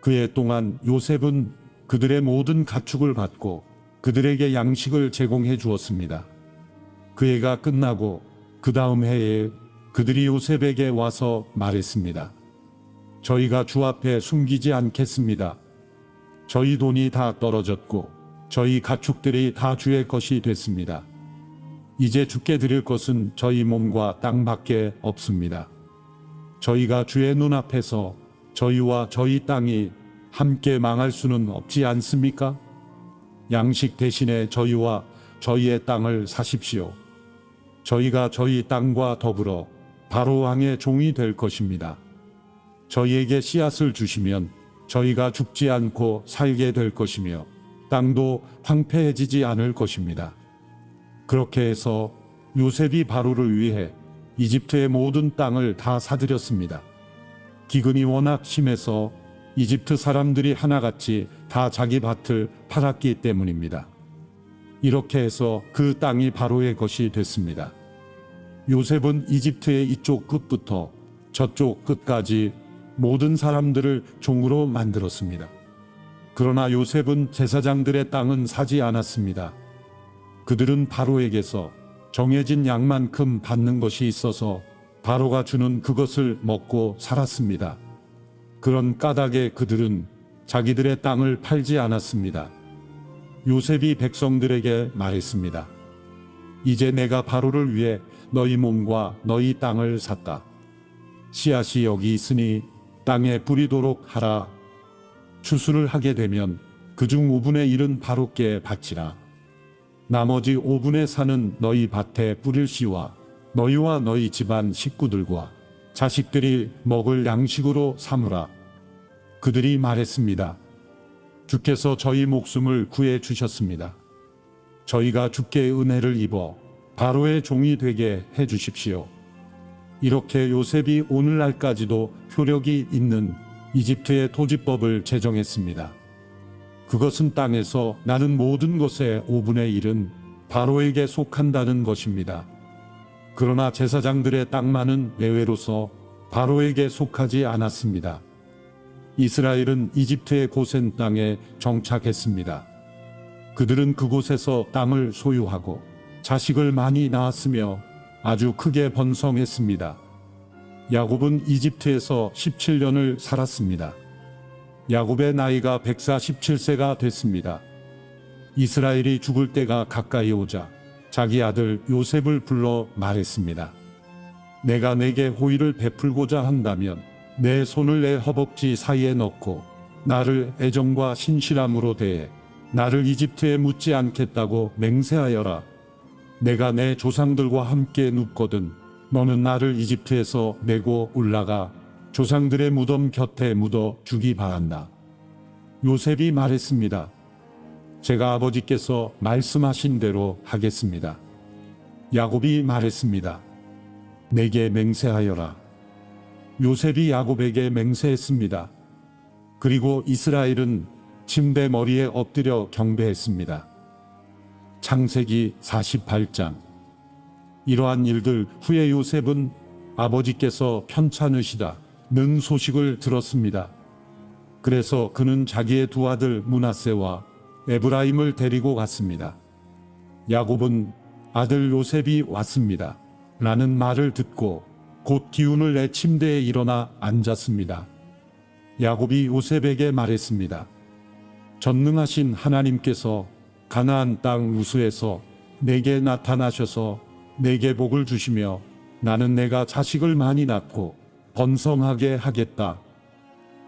그해 동안 요셉은 그들의 모든 가축을 받고 그들에게 양식을 제공해 주었습니다. 그 해가 끝나고 그 다음 해에 그들이 요셉에게 와서 말했습니다. 저희가 주 앞에 숨기지 않겠습니다. 저희 돈이 다 떨어졌고 저희 가축들이 다 주의 것이 됐습니다. 이제 주께 드릴 것은 저희 몸과 땅밖에 없습니다. 저희가 주의 눈앞에서 저희와 저희 땅이 함께 망할 수는 없지 않습니까? 양식 대신에 저희와 저희의 땅을 사십시오. 저희가 저희 땅과 더불어 바로 왕의 종이 될 것입니다. 저희에게 씨앗을 주시면 저희가 죽지 않고 살게 될 것이며 땅도 황폐해지지 않을 것입니다. 그렇게 해서 요셉이 바로를 위해 이집트의 모든 땅을 다 사들였습니다. 기근이 워낙 심해서 이집트 사람들이 하나같이 다 자기 밭을 팔았기 때문입니다. 이렇게 해서 그 땅이 바로의 것이 됐습니다. 요셉은 이집트의 이쪽 끝부터 저쪽 끝까지 모든 사람들을 종으로 만들었습니다. 그러나 요셉은 제사장들의 땅은 사지 않았습니다. 그들은 바로에게서 정해진 양만큼 받는 것이 있어서 바로가 주는 그것을 먹고 살았습니다. 그런 까닭에 그들은 자기들의 땅을 팔지 않았습니다. 요셉이 백성들에게 말했습니다. 이제 내가 바로를 위해 너희 몸과 너희 땅을 샀다. 씨앗이 여기 있으니 땅에 뿌리도록 하라. 추수를 하게 되면 그중 5분의 1은 바로께 바치라. 나머지 5분의 4는 너희 밭에 뿌릴시와 너희와 너희 집안 식구들과 자식들이 먹을 양식으로 삼으라. 그들이 말했습니다. 주께서 저희 목숨을 구해 주셨습니다. 저희가 주께 은혜를 입어 바로의 종이 되게 해 주십시오. 이렇게 요셉이 오늘날까지도 효력이 있는 이집트의 토지법을 제정했습니다. 그것은 땅에서 나는 모든 것의 5분의 1은 바로에게 속한다는 것입니다. 그러나 제사장들의 땅만은 예외로서 바로에게 속하지 않았습니다. 이스라엘은 이집트의 고센 땅에 정착했습니다. 그들은 그곳에서 땅을 소유하고 자식을 많이 낳았으며 아주 크게 번성했습니다. 야곱은 이집트에서 17년을 살았습니다. 야곱의 나이가 147세가 됐습니다. 이스라엘이 죽을 때가 가까이 오자 자기 아들 요셉을 불러 말했습니다. 내가 내게 호의를 베풀고자 한다면 내 손을 내 허벅지 사이에 넣고 나를 애정과 신실함으로 대해 나를 이집트에 묻지 않겠다고 맹세하여라. 내가 내 조상들과 함께 눕거든 너는 나를 이집트에서 메고 올라가 조상들의 무덤 곁에 묻어 주기 바란다. 요셉이 말했습니다. 제가 아버지께서 말씀하신 대로 하겠습니다. 야곱이 말했습니다. 내게 맹세하여라. 요셉이 야곱에게 맹세했습니다. 그리고 이스라엘은 침대 머리에 엎드려 경배했습니다. 창세기 48장. 이러한 일들 후에 요셉은 아버지께서 편찮으시다 는 소식을 들었습니다. 그래서 그는 자기의 두 아들 므낫세와 에브라임을 데리고 갔습니다. 야곱은 아들 요셉이 왔습니다. 라는 말을 듣고 곧 기운을 내 침대에 일어나 앉았습니다. 야곱이 요셉에게 말했습니다. 전능하신 하나님께서 가나안 땅 우스에서 내게 나타나셔서 내게 복을 주시며 나는 내가 자식을 많이 낳고 번성하게 하겠다.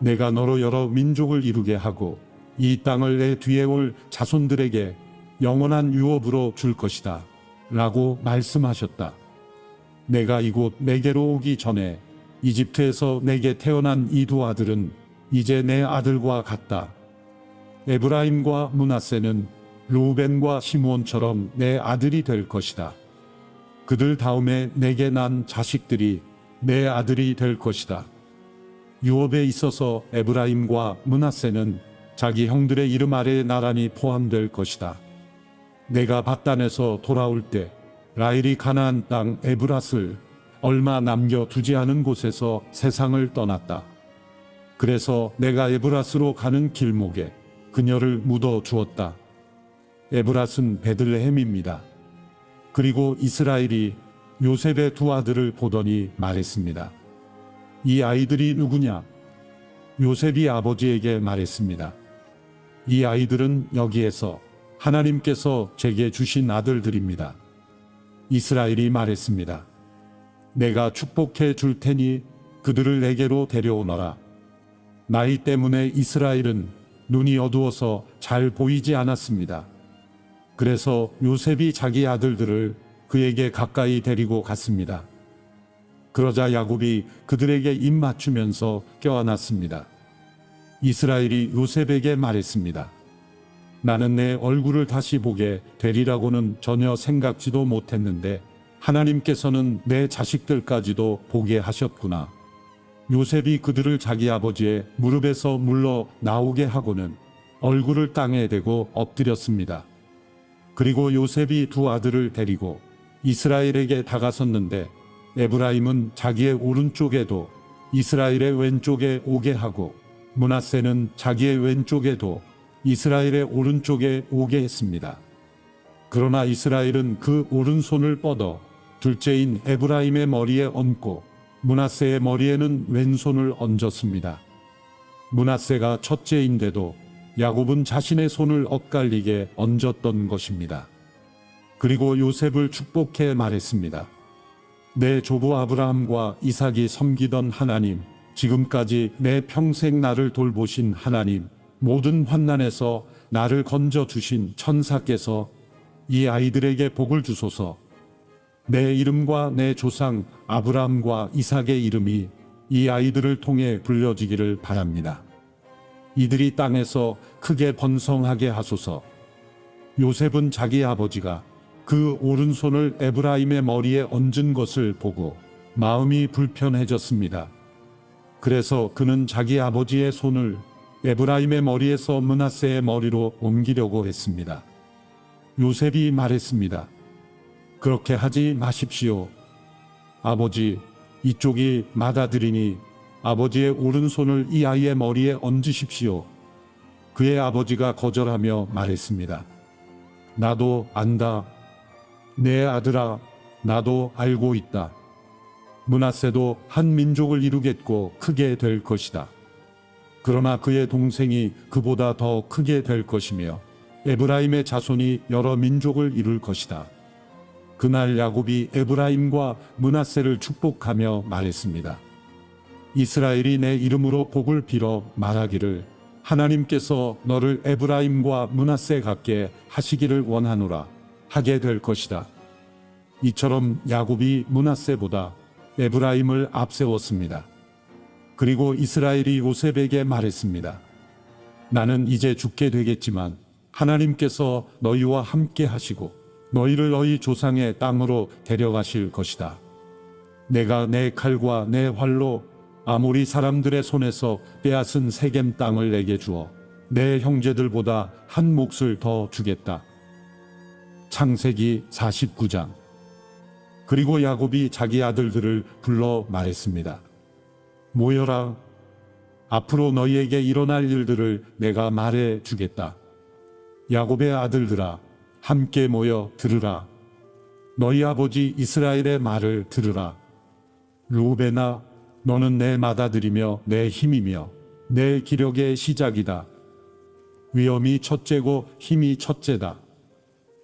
내가 너로 여러 민족을 이루게 하고 이 땅을 내 뒤에 올 자손들에게 영원한 유업으로 줄 것이다. 라고 말씀하셨다. 내가 이곳 내게로 오기 전에 이집트에서 내게 태어난 이 두 아들은 이제 내 아들과 같다. 에브라임과 므낫세는 르우벤과 시므온처럼 내 아들이 될 것이다. 그들 다음에 내게 난 자식들이 내 아들이 될 것이다. 유업에 있어서 에브라임과 므낫세는 자기 형들의 이름 아래에 나란히 포함될 것이다. 내가 밧단에서 돌아올 때 라헬이 가나안 땅 에브랏을 얼마 남겨두지 않은 곳에서 세상을 떠났다. 그래서 내가 에브랏으로 가는 길목에 그녀를 묻어 주었다. 에브랏은 베들레헴입니다. 그리고 이스라엘이 요셉의 두 아들을 보더니 말했습니다. 이 아이들이 누구냐? 요셉이 아버지에게 말했습니다. 이 아이들은 여기에서 하나님께서 제게 주신 아들들입니다. 이스라엘이 말했습니다. 내가 축복해 줄 테니 그들을 내게로 데려오너라. 나이 때문에 이스라엘은 눈이 어두워서 잘 보이지 않았습니다. 그래서 요셉이 자기 아들들을 그에게 가까이 데리고 갔습니다. 그러자 야곱이 그들에게 입 맞추면서 껴안았습니다. 이스라엘이 요셉에게 말했습니다. 나는 내 얼굴을 다시 보게 되리라고는 전혀 생각지도 못했는데 하나님께서는 내 자식들까지도 보게 하셨구나. 요셉이 그들을 자기 아버지의 무릎에서 물러 나오게 하고는 얼굴을 땅에 대고 엎드렸습니다. 그리고 요셉이 두 아들을 데리고 이스라엘에게 다가섰는데 에브라임은 자기의 오른쪽에도 이스라엘의 왼쪽에 오게 하고 므낫세는 자기의 왼쪽에도 이스라엘의 오른쪽에 오게 했습니다. 그러나 이스라엘은 그 오른손을 뻗어 둘째인 에브라임의 머리에 얹고 므낫세의 머리에는 왼손을 얹었습니다. 므낫세가 첫째인데도 야곱은 자신의 손을 엇갈리게 얹었던 것입니다. 그리고 요셉을 축복해 말했습니다. 내 조부 아브라함과 이삭이 섬기던 하나님, 지금까지 내 평생 나를 돌보신 하나님, 모든 환난에서 나를 건져 주신 천사께서 이 아이들에게 복을 주소서. 내 이름과 내 조상 아브라함과 이삭의 이름이 이 아이들을 통해 불려지기를 바랍니다. 이들이 땅에서 크게 번성하게 하소서. 요셉은 자기 아버지가 그 오른손을 에브라임의 머리에 얹은 것을 보고 마음이 불편해졌습니다. 그래서 그는 자기 아버지의 손을 에브라임의 머리에서 므낫세의 머리로 옮기려고 했습니다. 요셉이 말했습니다. 그렇게 하지 마십시오. 아버지, 이쪽이 맏아들이니 아버지의 오른손을 이 아이의 머리에 얹으십시오. 그의 아버지가 거절하며 말했습니다. 나도 안다. 내 아들아, 나도 알고 있다. 므낫세도 한 민족을 이루겠고 크게 될 것이다. 그러나 그의 동생이 그보다 더 크게 될 것이며 에브라임의 자손이 여러 민족을 이룰 것이다. 그날 야곱이 에브라임과 므낫세를 축복하며 말했습니다. 이스라엘이 내 이름으로 복을 빌어 말하기를 하나님께서 너를 에브라임과 므낫세 같게 하시기를 원하노라 하게 될 것이다. 이처럼 야곱이 므낫세보다 에브라임을 앞세웠습니다. 그리고 이스라엘이 요셉에게 말했습니다. 나는 이제 죽게 되겠지만 하나님께서 너희와 함께 하시고 너희를 너희 조상의 땅으로 데려가실 것이다. 내가 내 칼과 내 활로 아모리 사람들의 손에서 빼앗은 세겜 땅을 내게 주어 내 형제들보다 한 몫을 더 주겠다. 창세기 49장. 그리고 야곱이 자기 아들들을 불러 말했습니다. 모여라. 앞으로 너희에게 일어날 일들을 내가 말해 주겠다. 야곱의 아들들아, 함께 모여 들으라. 너희 아버지 이스라엘의 말을 들으라. 르우벤아, 너는 내 맏아들이며 내 힘이며 내 기력의 시작이다. 위엄이 첫째고 힘이 첫째다.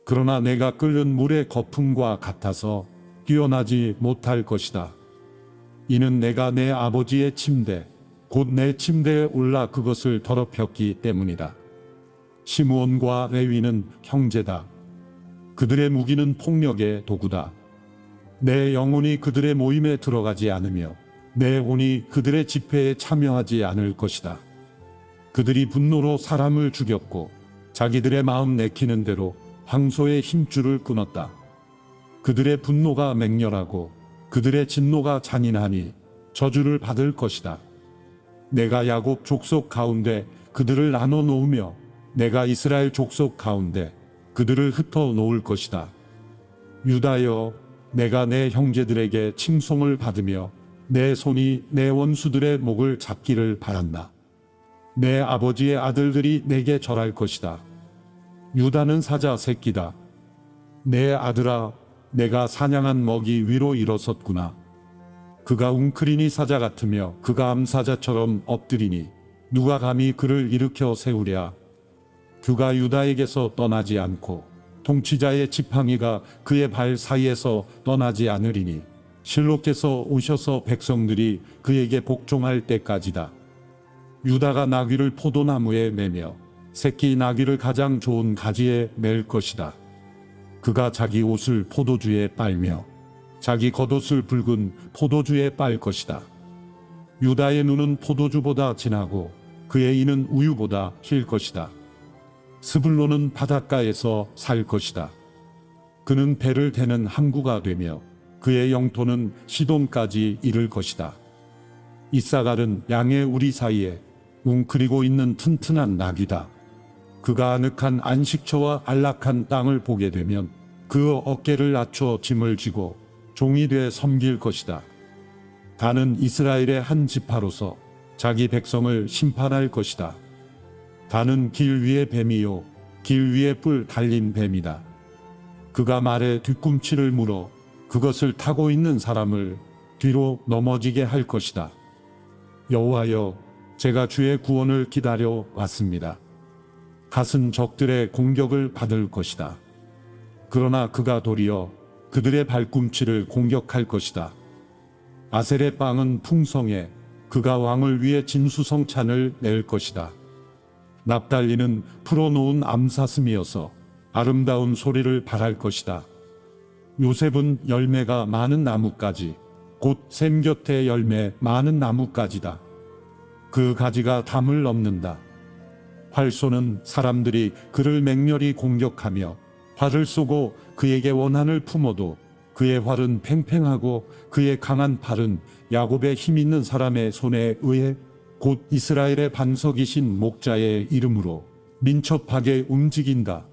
그러나 내가 끓는 물의 거품과 같아서 뛰어나지 못할 것이다. 이는 내가 내 아버지의 침대, 곧 내 침대에 올라 그것을 더럽혔기 때문이다. 시므온과 레위는 형제다. 그들의 무기는 폭력의 도구다. 내 영혼이 그들의 모임에 들어가지 않으며 내 혼이 그들의 집회에 참여하지 않을 것이다. 그들이 분노로 사람을 죽였고 자기들의 마음 내키는 대로 황소의 힘줄을 끊었다. 그들의 분노가 맹렬하고 그들의 진노가 잔인하니 저주를 받을 것이다. 내가 야곱 족속 가운데 그들을 나눠 놓으며 내가 이스라엘 족속 가운데 그들을 흩어 놓을 것이다. 유다여, 내가 내 형제들에게 칭송을 받으며 내 손이 내 원수들의 목을 잡기를 바란다. 내 아버지의 아들들이 내게 절할 것이다. 유다는 사자 새끼다. 내 아들아, 내가 사냥한 먹이 위로 일어섰구나. 그가 웅크리니 사자 같으며 그가 암사자처럼 엎드리니 누가 감히 그를 일으켜 세우랴. 그가 유다에게서 떠나지 않고 통치자의 지팡이가 그의 발 사이에서 떠나지 않으리니 실로께서 오셔서 백성들이 그에게 복종할 때까지다. 유다가 나귀를 포도나무에 매며 새끼 나귀를 가장 좋은 가지에 맬 것이다. 그가 자기 옷을 포도주에 빨며 자기 겉옷을 붉은 포도주에 빨 것이다. 유다의 눈은 포도주보다 진하고 그의 이는 우유보다 길 것이다. 스불론은 바닷가에서 살 것이다. 그는 배를 대는 항구가 되며 그의 영토는 시돈까지 이를 것이다. 이사갈은 양의 우리 사이에 웅크리고 있는 튼튼한 낙이다. 그가 아늑한 안식처와 안락한 땅을 보게 되면 그 어깨를 낮춰 짐을 지고 종이 돼 섬길 것이다. 다는 이스라엘의 한 지파로서 자기 백성을 심판할 것이다. 다는 길 위의 뱀이요 길 위에 뿔 달린 뱀이다. 그가 말에 뒤꿈치를 물어 그것을 타고 있는 사람을 뒤로 넘어지게 할 것이다. 여호와여, 제가 주의 구원을 기다려 왔습니다. 갓은 적들의 공격을 받을 것이다. 그러나 그가 도리어 그들의 발꿈치를 공격할 것이다. 아셀의 빵은 풍성해 그가 왕을 위해 진수성찬을 낼 것이다. 납달리는 풀어놓은 암사슴이어서 아름다운 소리를 발할 것이다. 요셉은 열매가 많은 나뭇가지, 곧 샘 곁에 열매 많은 나뭇가지다. 그 가지가 담을 넘는다. 활 쏘는 사람들이 그를 맹렬히 공격하며 활을 쏘고 그에게 원한을 품어도 그의 활은 팽팽하고 그의 강한 팔은 야곱의 힘 있는 사람의 손에 의해 곧 이스라엘의 반석이신 목자의 이름으로 민첩하게 움직인다.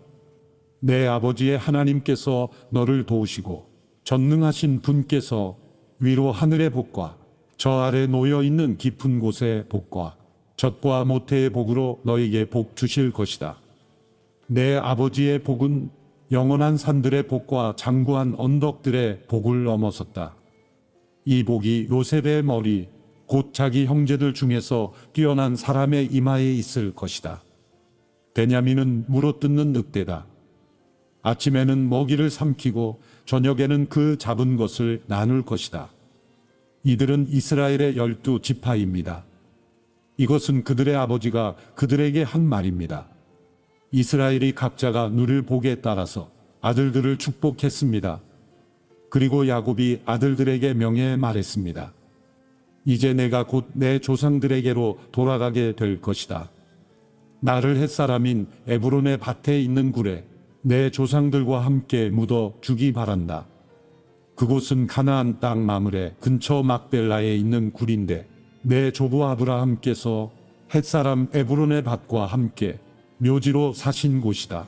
내 아버지의 하나님께서 너를 도우시고 전능하신 분께서 위로 하늘의 복과 저 아래 놓여 있는 깊은 곳의 복과 젖과 모태의 복으로 너에게 복 주실 것이다. 내 아버지의 복은 영원한 산들의 복과 장구한 언덕들의 복을 넘어섰다. 이 복이 요셉의 머리 곧 자기 형제들 중에서 뛰어난 사람의 이마에 있을 것이다. 베냐민은 물어뜯는 늑대다. 아침에는 먹이를 삼키고 저녁에는 그 잡은 것을 나눌 것이다. 이들은 이스라엘의 12지파입니다. 이것은 그들의 아버지가 그들에게 한 말입니다. 이스라엘이 각자가 누릴 복에 따라서 아들들을 축복했습니다. 그리고 야곱이 아들들에게 명해 말했습니다. 이제 내가 곧 내 조상들에게로 돌아가게 될 것이다. 나를 햇사람인 에브론의 밭에 있는 굴에 내 조상들과 함께 묻어 주기 바란다. 그곳은 가나안 땅 마므레 근처 막벨라에 있는 굴인데 내 조부 아브라함께서 햇사람 에브론의 밭과 함께 묘지로 사신 곳이다.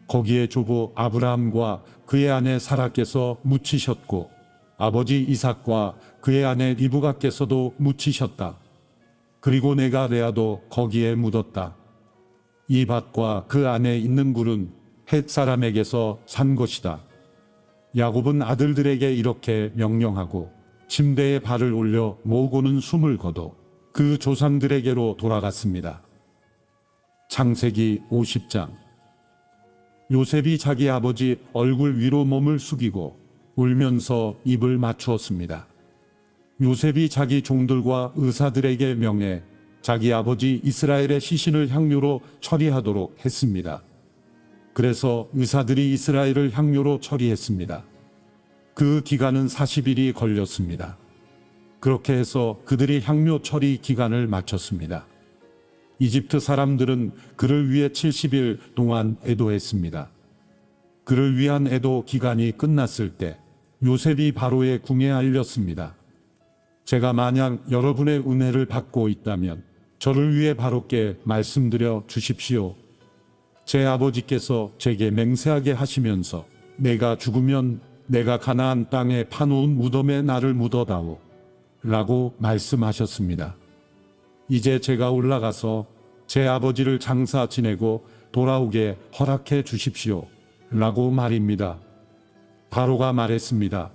거기에 조부 아브라함과 그의 아내 사라께서 묻히셨고 아버지 이삭과 그의 아내 리브가께서도 묻히셨다. 그리고 내가 레아도 거기에 묻었다. 이 밭과 그 안에 있는 굴은 헷 사람에게서 산 것이다. 야곱은 아들들에게 이렇게 명령하고 침대에 발을 올려 모으고는 숨을 거둬 그 조상들에게로 돌아갔습니다. 창세기 50장. 요셉이 자기 아버지 얼굴 위로 몸을 숙이고 울면서 입을 맞추었습니다. 요셉이 자기 종들과 의사들에게 명해 자기 아버지 이스라엘의 시신을 향료로 처리하도록 했습니다. 그래서 의사들이 이스라엘을 향료로 처리했습니다. 그 기간은 40일이 걸렸습니다. 그렇게 해서 그들이 향료 처리 기간을 마쳤습니다. 이집트 사람들은 그를 위해 70일 동안 애도했습니다. 그를 위한 애도 기간이 끝났을 때 요셉이 바로의 궁에 알렸습니다. 제가 만약 여러분의 은혜를 받고 있다면 저를 위해 바로께 말씀드려 주십시오. 제 아버지께서 제게 맹세하게 하시면서 내가 죽으면 내가 가나안 땅에 파놓은 무덤에 나를 묻어다오 라고 말씀하셨습니다. 이제 제가 올라가서 제 아버지를 장사 지내고 돌아오게 허락해 주십시오 라고 말입니다. 바로가 말했습니다.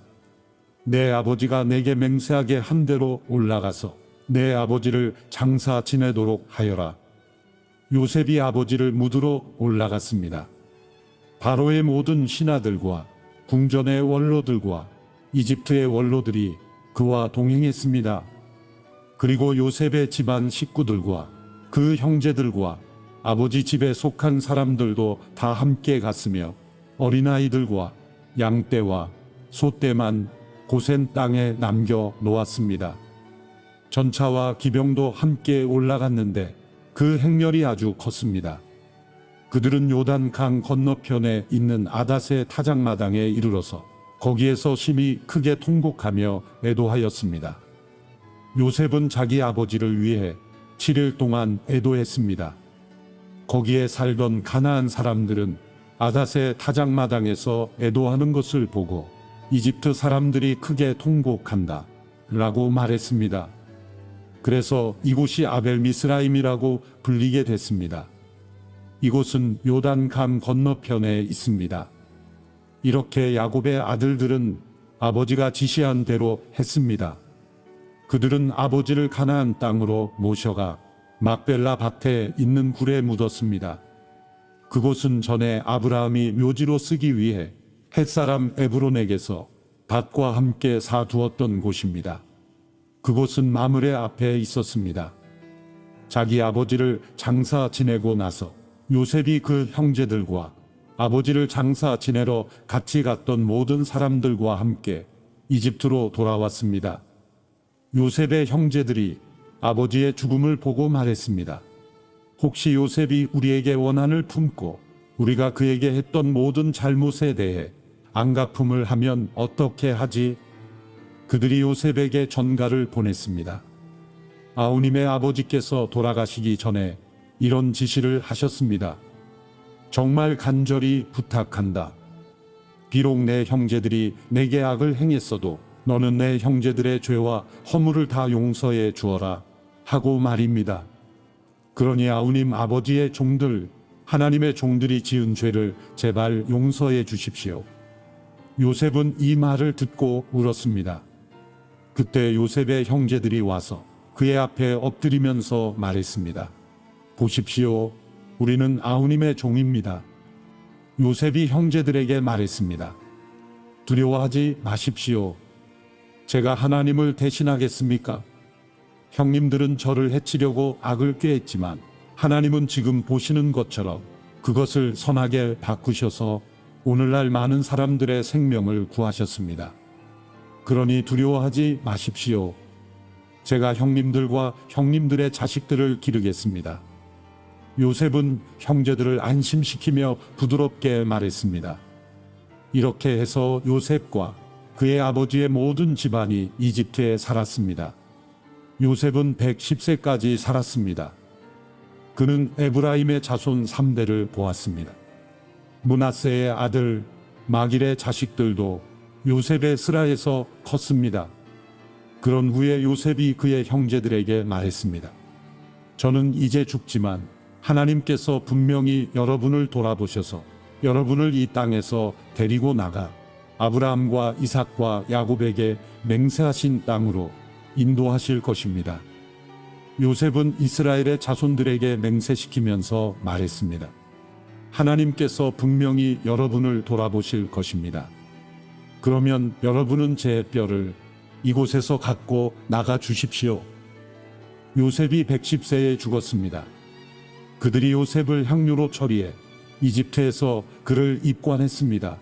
내 아버지가 내게 맹세하게 한 대로 올라가서 내 아버지를 장사 지내도록 하여라. 요셉이 아버지를 묻으러 올라갔습니다. 바로의 모든 신하들과 궁전의 원로들과 이집트의 원로들이 그와 동행했습니다. 그리고 요셉의 집안 식구들과 그 형제들과 아버지 집에 속한 사람들도 다 함께 갔으며 어린아이들과 양떼와 소떼만 고센 땅에 남겨 놓았습니다. 전차와 기병도 함께 올라갔는데 그 행렬이 아주 컸습니다. 그들은 요단 강 건너편에 있는 아닷의 타작마당에 이르러서 거기에서 심히 크게 통곡하며 애도하였습니다. 요셉은 자기 아버지를 위해 7일 동안 애도했습니다. 거기에 살던 가나안 사람들은 아닷의 타작마당에서 애도하는 것을 보고 이집트 사람들이 크게 통곡한다 라고 말했습니다. 그래서 이곳이 아벨 미스라임이라고 불리게 됐습니다. 이곳은 요단 강 건너편에 있습니다. 이렇게 야곱의 아들들은 아버지가 지시한 대로 했습니다. 그들은 아버지를 가나안 땅으로 모셔가 막벨라 밭에 있는 굴에 묻었습니다. 그곳은 전에 아브라함이 묘지로 쓰기 위해 햇사람 에브론에게서 밭과 함께 사두었던 곳입니다. 그곳은 마므레 앞에 있었습니다. 자기 아버지를 장사 지내고 나서 요셉이 그 형제들과 아버지를 장사 지내러 같이 갔던 모든 사람들과 함께 이집트로 돌아왔습니다. 요셉의 형제들이 아버지의 죽음을 보고 말했습니다. 혹시 요셉이 우리에게 원한을 품고 우리가 그에게 했던 모든 잘못에 대해 안갚음을 하면 어떻게 하지? 그들이 요셉에게 전가를 보냈습니다. 아우님의 아버지께서 돌아가시기 전에 이런 지시를 하셨습니다. 정말 간절히 부탁한다. 비록 내 형제들이 내게 악을 행했어도 너는 내 형제들의 죄와 허물을 다 용서해 주어라 하고 말입니다. 그러니 아우님 아버지의 종들, 하나님의 종들이 지은 죄를 제발 용서해 주십시오. 요셉은 이 말을 듣고 울었습니다. 그때 요셉의 형제들이 와서 그의 앞에 엎드리면서 말했습니다. 보십시오. 우리는 아우님의 종입니다. 요셉이 형제들에게 말했습니다. 두려워하지 마십시오. 제가 하나님을 대신하겠습니까? 형님들은 저를 해치려고 악을 꾀했지만 하나님은 지금 보시는 것처럼 그것을 선하게 바꾸셔서 오늘날 많은 사람들의 생명을 구하셨습니다. 그러니 두려워하지 마십시오. 제가 형님들과 형님들의 자식들을 기르겠습니다. 요셉은 형제들을 안심시키며 부드럽게 말했습니다. 이렇게 해서 요셉과 그의 아버지의 모든 집안이 이집트에 살았습니다. 요셉은 110세까지 살았습니다. 그는 에브라임의 자손 3대를 보았습니다. 므낫세의 아들 마길의 자식들도 요셉의 스라에서 컸습니다. 그런 후에 요셉이 그의 형제들에게 말했습니다. 저는 이제 죽지만 하나님께서 분명히 여러분을 돌아보셔서 여러분을 이 땅에서 데리고 나가 아브라함과 이삭과 야곱에게 맹세하신 땅으로 인도하실 것입니다. 요셉은 이스라엘의 자손들에게 맹세시키면서 말했습니다. 하나님께서 분명히 여러분을 돌아보실 것입니다. 그러면 여러분은 제 뼈를 이곳에서 갖고 나가 주십시오. 요셉이 110세에 죽었습니다. 그들이 요셉을 향유로 처리해 이집트에서 그를 입관했습니다.